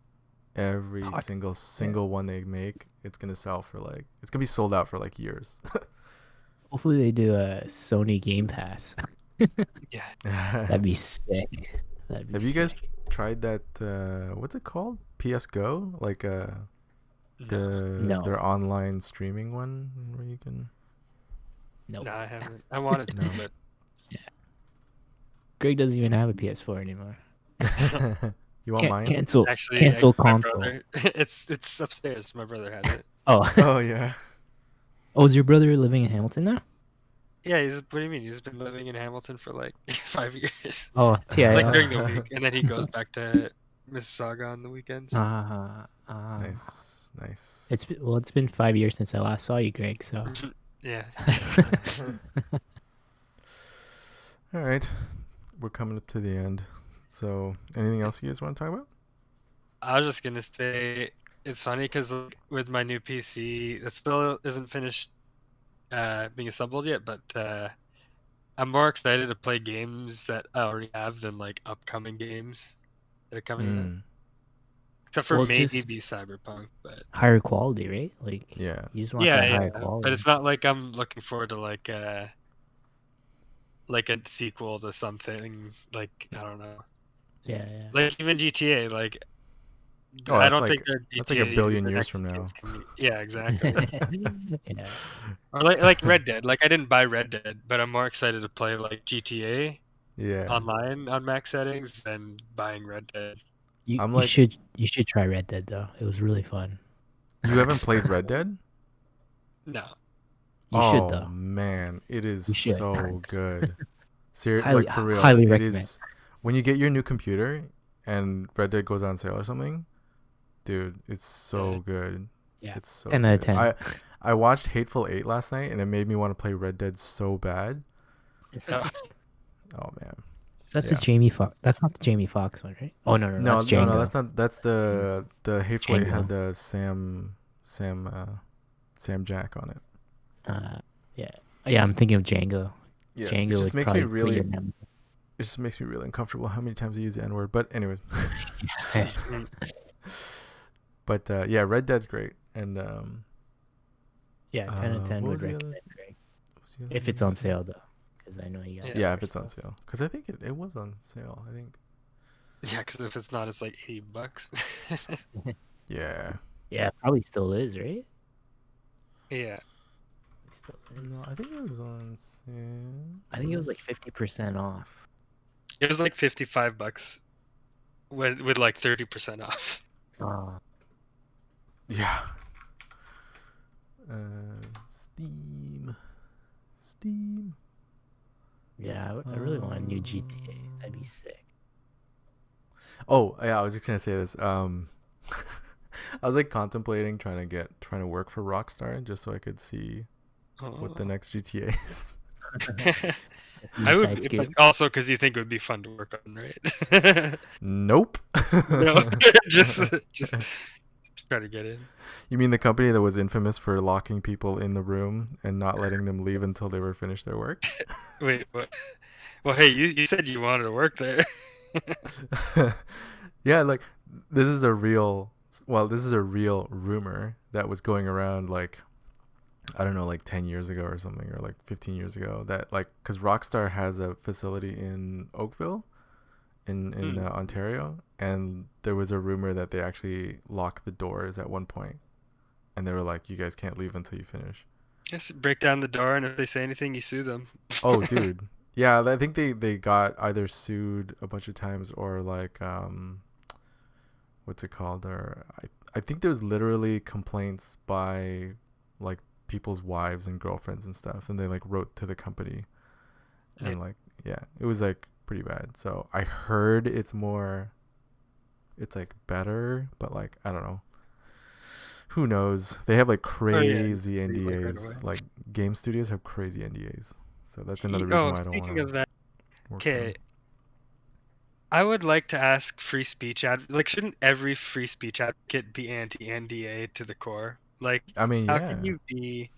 Every single one they make, it's gonna sell for like, it's gonna be sold out for like years. Hopefully they do a Sony Game Pass. Yeah. That'd be sick. Have you guys tried that? What's it called? PS Go, like their online streaming one where you can. No, I haven't. I wanted to, but yeah. Greg doesn't even have a PS4 anymore. You want mine? Cancel my console. brother, it's upstairs. My brother has it. Oh yeah. Oh, is your brother living in Hamilton now? Yeah, what do you mean? He's been living in Hamilton for like 5 years. Oh, yeah. Like during the week, and then he goes back to Mississauga on the weekends. Nice. It's been 5 years since I last saw you, Greg. So. Yeah. All right, we're coming up to the end. So, anything else you guys want to talk about? I was just gonna say it's funny because with my new PC, it still isn't finished being assembled yet, but I'm more excited to play games that I already have than like upcoming games that are coming out. Except for maybe the Cyberpunk, but higher quality, right? Like, yeah, you just want that higher quality. But it's not like I'm looking forward to like a sequel to something, like, I don't know. Yeah. Like even GTA, like, oh, I don't like, think that's like a billion years from now. Yeah, exactly. Yeah. Or like Red Dead. Like, I didn't buy Red Dead, but I'm more excited to play like GTA online on max settings than buying Red Dead. You should try Red Dead though. It was really fun. You haven't played Red Dead? No. You should though. Oh man, it is so good. Seriously, like for real. Highly it recommend. is when you get your new computer and Red Dead goes on sale or something, dude, it's so good. Yeah. It's so 10 out of 10. I watched Hateful Eight last night and it made me want to play Red Dead so bad. Oh man. Is that the Jamie Foxx? That's not the Jamie Foxx one, right? Oh no, that's Django. No, that's not. That's the Hateful Eight had the Sam Jack on it. Yeah, I'm thinking of Django. Yeah, Django it just makes me really. It just makes me really uncomfortable how many times I use the N-word. But anyways. But yeah, Red Dead's great, and 10 out of 10 would recommend, Greg. If it's on sale though, because I know you got. Yeah, if it's on sale, because I think it was on sale. I think. Yeah, because if it's not, it's like $80. Yeah. Yeah, probably still is, right? Yeah. No, I think it was on sale. I think it was like 50% off. It was like $55 with like 30% off. Yeah. Steam. Yeah, I really want a new GTA. That'd be sick. Oh yeah, I was just gonna say this. I was like contemplating trying to work for Rockstar just so I could see what the next GTA is. I would, but also because you think it would be fun to work on, right? Nope. No, just try to get in. You mean the company that was infamous for locking people in the room and not letting them leave until they were finished their work? Wait, what? Well, hey, you said you wanted to work there. Yeah, like this is a real rumor that was going around, like, I don't know, like 10 years ago or something, or like 15 years ago, that like, because Rockstar has a facility in Oakville in Ontario, and there was a rumor that they actually locked the doors at one point, and they were like, you guys can't leave until you finish. Just break down the door, and if they say anything, you sue them. Oh dude. Yeah, I think they got either sued a bunch of times or like what's it called, or I think there's literally complaints by like people's wives and girlfriends and stuff, and they like wrote to the company, and like, yeah, it was like pretty bad. So I heard it's like better, but like, I don't know, who knows. They have like crazy NDAs. Like game studios have crazy NDAs, so that's another reason why I don't want to. Speaking of that, okay, I would like to ask free speech like, shouldn't every free speech advocate be anti-NDA to the core? Like, I mean, how yeah. can you be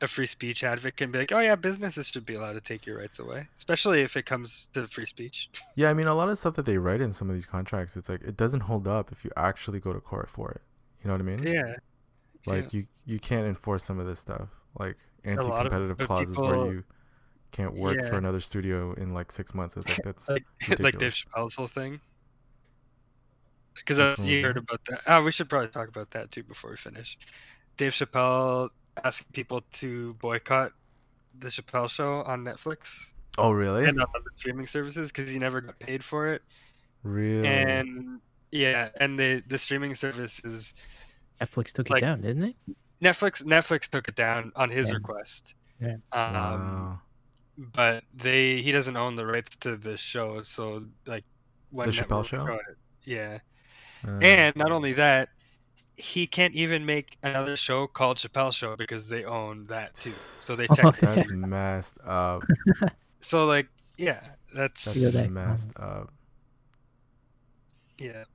a free speech advocate and be like, oh yeah, businesses should be allowed to take your rights away, especially if it comes to free speech? Yeah, I mean, a lot of stuff that they write in some of these contracts, it's like it doesn't hold up if you actually go to court for it. You know what I mean? Yeah. Like you can't enforce some of this stuff, like A lot of anti-competitive clauses where people, you can't work for yeah, another studio in like 6 months. It's like that's like like Dave ridiculous. Chappelle's whole thing. Because Which one was you heard that? about that. Oh, we should probably talk about that too before we finish. Dave Chappelle asking people to boycott the Chappelle Show on Netflix Oh, really? and on other streaming services because he never got paid for it. Really? And yeah, and the streaming services, Netflix took it like down, didn't they? Netflix took it down on his Yeah. request. Yeah. Wow. But he doesn't own the rights to the show, so like when The Chappelle networks Show? go it, yeah. Uh, And not only that, he can't even make another show called Chappelle Show because they own that too. So they technically that's messed up. so like yeah, that's That's messed up. yeah.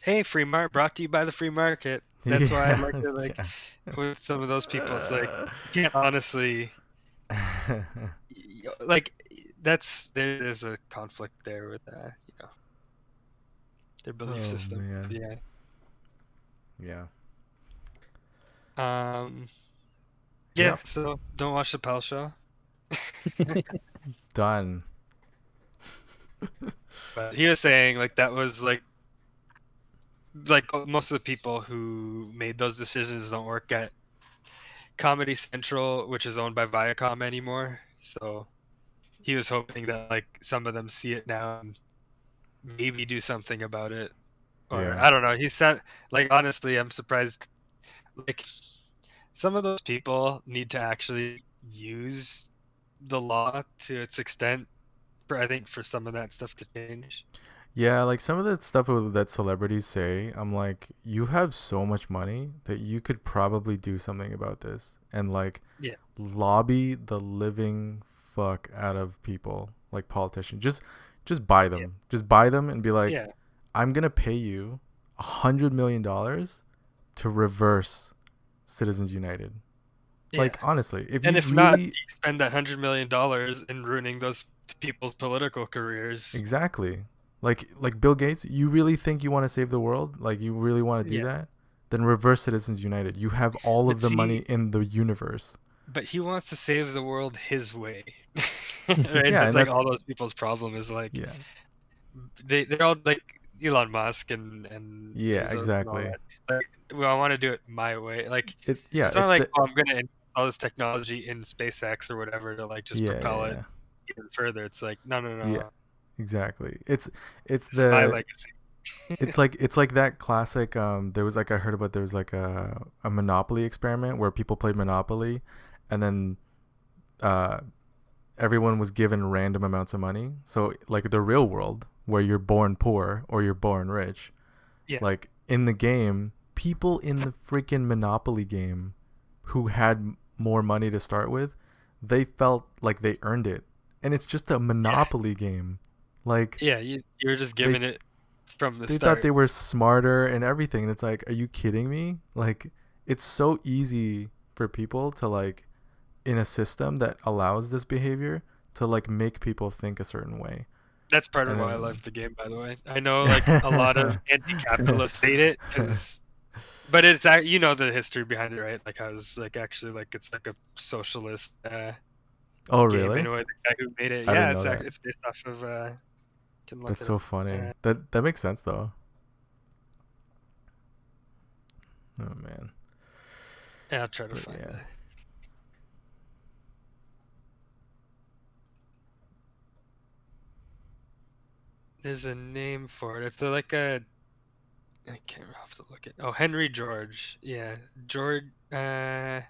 Hey, brought to you by the free market. That's why I like it. Like with some of those people, it's like you can't honestly like there's a conflict there with their belief system. Man. Yeah. Yeah. Yeah. Yep. So don't watch the Chappelle Show. Done. But he was saying like that was like most of the people who made those decisions don't work at Comedy Central, which is owned by Viacom anymore. So he was hoping that like some of them see it now and maybe do something about it. Or Yeah. I don't know. He said like honestly, I'm surprised. Like some of those people need to actually use the law to its extent I think for some of that stuff to change. Yeah, like some of the stuff that celebrities say, I'm like, you have so much money that you could probably do something about this and like lobby the living fuck out of people, like politicians. Just buy them. Yeah. Just buy them and be like, I'm gonna pay you $100 million to reverse Citizens United. Yeah. Like honestly, if not, you spend that $100 million in ruining those people's political careers. Exactly. Like Bill Gates, you really think you want to save the world? Like you really want to do that? Then reverse Citizens United. You have all of the money in the universe. But he wants to save the world his way. Right? Yeah, that's like all those people's problem is like they're all like Elon Musk and yeah, exactly. Like, well, I want to do it my way. Like it's not like I'm gonna install this technology in SpaceX or whatever to like just propel it even further. It's like no. Yeah, exactly. It's my legacy. it's like that classic. There was like I heard about there was like a Monopoly experiment where people played Monopoly, and then everyone was given random amounts of money. So like the real world where you're born poor or you're born rich. Yeah. Like in the game, people in the freaking Monopoly game who had more money to start with, they felt like they earned it. And it's just a Monopoly game. Like you were just giving it from the start. They thought they were smarter and everything. And it's like, are you kidding me? Like it's so easy for people to like in a system that allows this behavior to like make people think a certain way. That's part of why I love the game, by the way. I know like a lot of anti-capitalists hate it but it's the history behind it, right? Like I was like actually like it's like a socialist oh game really? In a way, the guy who made it. It's based off of that's so funny. That makes sense though. Oh man. Yeah, I'll try to find that. There's a name for it. It's like a I can't have to look at. Oh, Henry George. Yeah, George. It's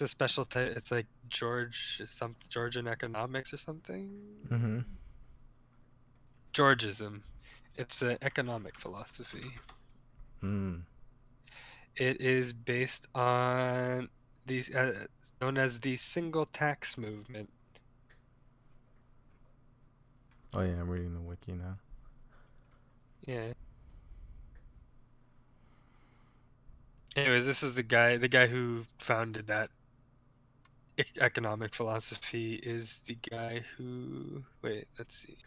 a special type. It's like Georgian economics or something. Mm-hmm. Georgism. It's an economic philosophy. It is based on these known as the single tax movement. Oh yeah, I'm reading the wiki now. Yeah. Anyways, this is the guy who founded that economic philosophy is the guy who, wait, let's see.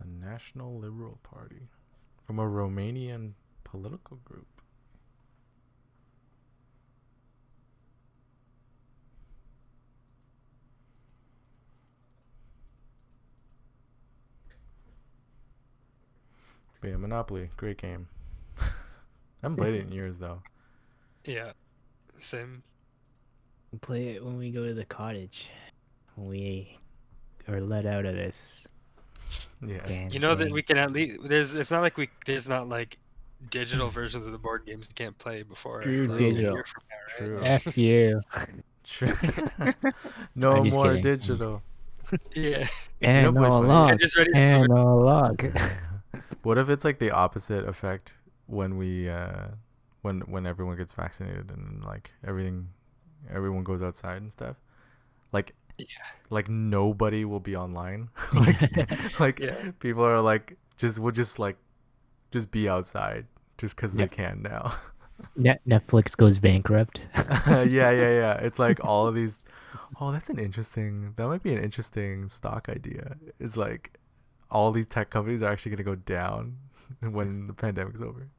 The National Liberal Party, from a Romanian political group. But yeah, Monopoly, great game. I haven't played it in years though. Yeah, same. We'll play it when we go to the cottage. When we are let out of this. Yes. You know that we can at least it's not like there's not like digital versions of the board games you can't play before True like, digital. a year from now, True. right? F you. True. No I'm just more kidding. digital. Yeah. You know what's funny? Analog. Just ready to move it. Analog. What if it's like the opposite effect when we when everyone gets vaccinated and like everyone goes outside and stuff? Like like nobody will be online. like people are like will just be outside just because they can now. Netflix goes bankrupt. yeah. It's like all of these. Oh, that might be an interesting stock idea. It's like all these tech companies are actually going to go down when the pandemic's over.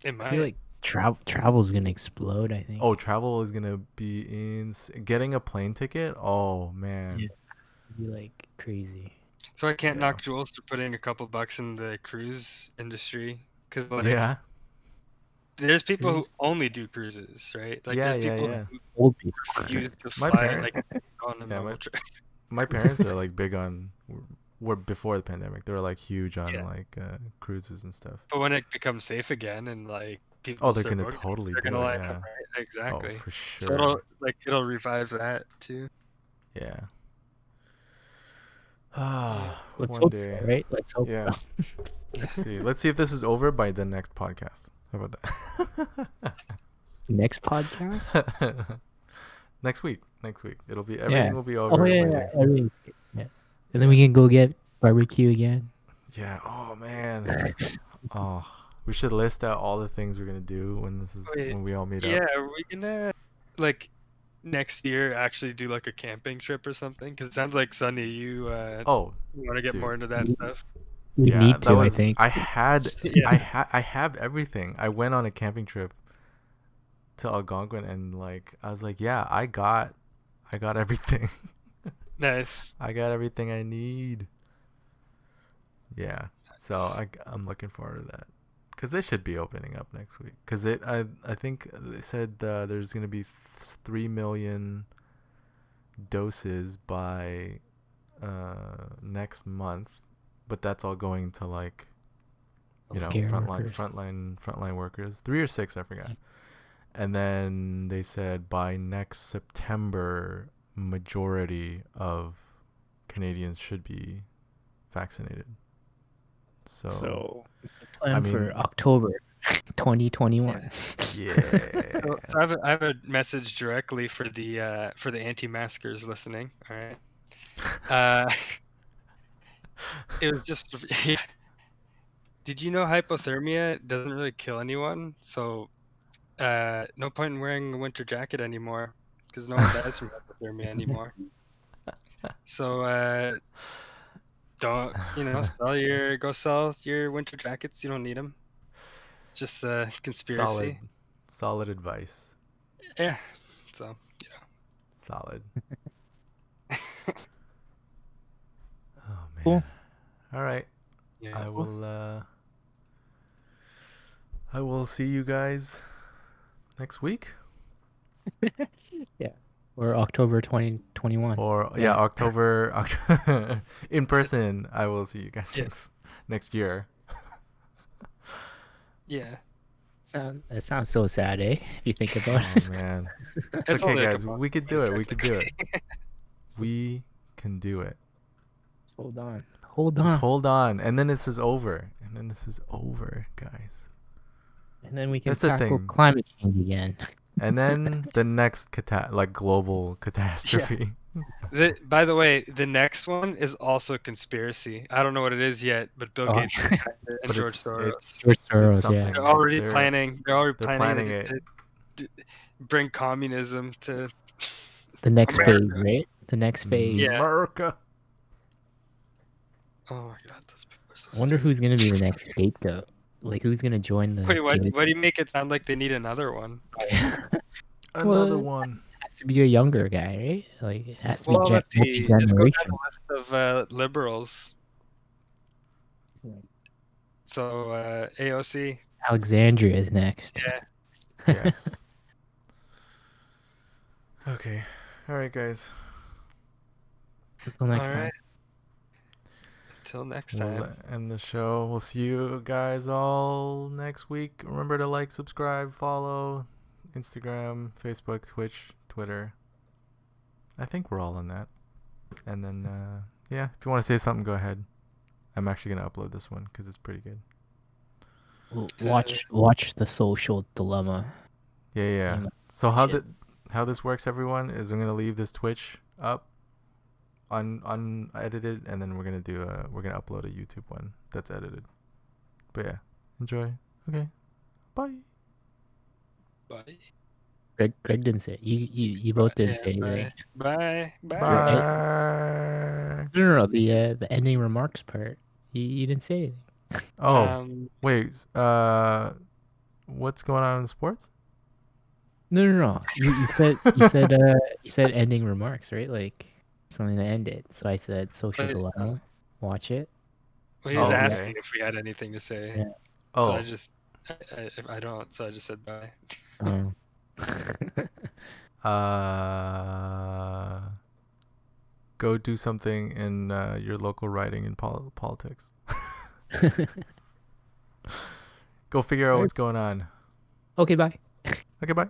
It might. I feel like travel's gonna explode, I think. Oh, travel is going to be getting a plane ticket. Oh man. Yeah. It'd be like crazy. So I can't knock Jules for putting a couple bucks in the cruise industry because like there's people who only do cruises, right? Like there's people who old people refuse to My fly parents- like on a normal trip. My parents are like big on were before the pandemic. They were like huge on like cruises and stuff. But when it becomes safe again and like people They're start gonna booking, totally they're do gonna it, line yeah. up, right? Exactly. Oh, for So sure. it'll revive that too. Yeah. Let's one hope day. so, right? Let's hope Yeah. so. Let's see if this is over by the next podcast. How about that? Next podcast? Next week. It'll be everything will be over. Oh by yeah, next everything. Yeah. And then we can go get barbecue again. Yeah. Oh man. Oh, we should list out all the things we're gonna do when we all meet up. Yeah, are we gonna like next year actually do like a camping trip or something? Because it sounds like Sunny, you want to get more into that stuff. We need to. I think. I have everything. I went on a camping trip to Algonquin and like I was like, yeah, I got everything. Nice. I got everything I need. Yeah. So I'm looking forward to that. Because they should be opening up next week. Because I think they said there's going to be 3 million doses by next month. But that's all going to like, frontline workers. 3 or 6, I forgot. And then they said by next September, majority of Canadians should be vaccinated. So it's a plan for October 2021. Yeah. So I have a message directly for the anti-maskers listening. All right. It was just. Did you know hypothermia doesn't really kill anyone? So, no point in wearing a winter jacket anymore because no one dies from hypothermia anymore. So, don't go sell your winter jackets. You don't need them. It's just a conspiracy. Solid advice. Yeah. So Solid. Oh man. Cool. All right. Yeah. I will see you guys next week. Yeah. Or October 2021. Or October in person. I will see you guys next year. Yeah. That sounds so sad, eh? If you think about it. Oh man. It's okay, guys. We could do it. We can do it. We can do it. Hold on. Just hold on. And then this is over. Guys. And then we can That's the tackle thing. climate change again. And then the next global catastrophe. By the way, the next one is also conspiracy. I don't know what it is yet, but Bill Oh. Gates is behind it, and But George Soros. George it's Soros, yeah. something. They're already They're- planning. They're already they're planning, planning to bring communism to The next America. phase, right? The next phase. Yeah. America. Oh my god, those people are so I wonder stupid. who's gonna be the next scapegoat. Like, who's gonna join the? Wait, why guild? do you make it sound like they need another one? Another Well, one. Has to be a younger guy, right? Like, it has to be Well, let's see. Just go down multi-generation. the list of liberals. So AOC. Alexandria is next. Yeah. Yes. Okay. All right, guys. Until next All time. right. Until next We'll time. end the show. We'll see you guys all next week. Remember to like, subscribe, follow Instagram, Facebook, Twitch, Twitter. I think we're all on that. And then, yeah, if you want to say something, go ahead. I'm actually going to upload this one because it's pretty good. Watch the social dilemma. Yeah. So how this works, everyone, is I'm going to leave this Twitch up unedited, and then we're gonna upload a YouTube one that's edited. But yeah, enjoy. Okay, bye. Greg didn't say it. You both didn't say anything. Bye. No. The ending remarks part. You didn't say anything. Oh, wait. What's going on in sports? No. You said ending remarks, right? Like something to end it. So I said social dilemma. Watch it. Well, he was asking if we had anything to say. Yeah. So I just I don't. So I just said bye. Go do something in your local riding and politics. Go figure out what's going on. Okay, bye. Okay, bye.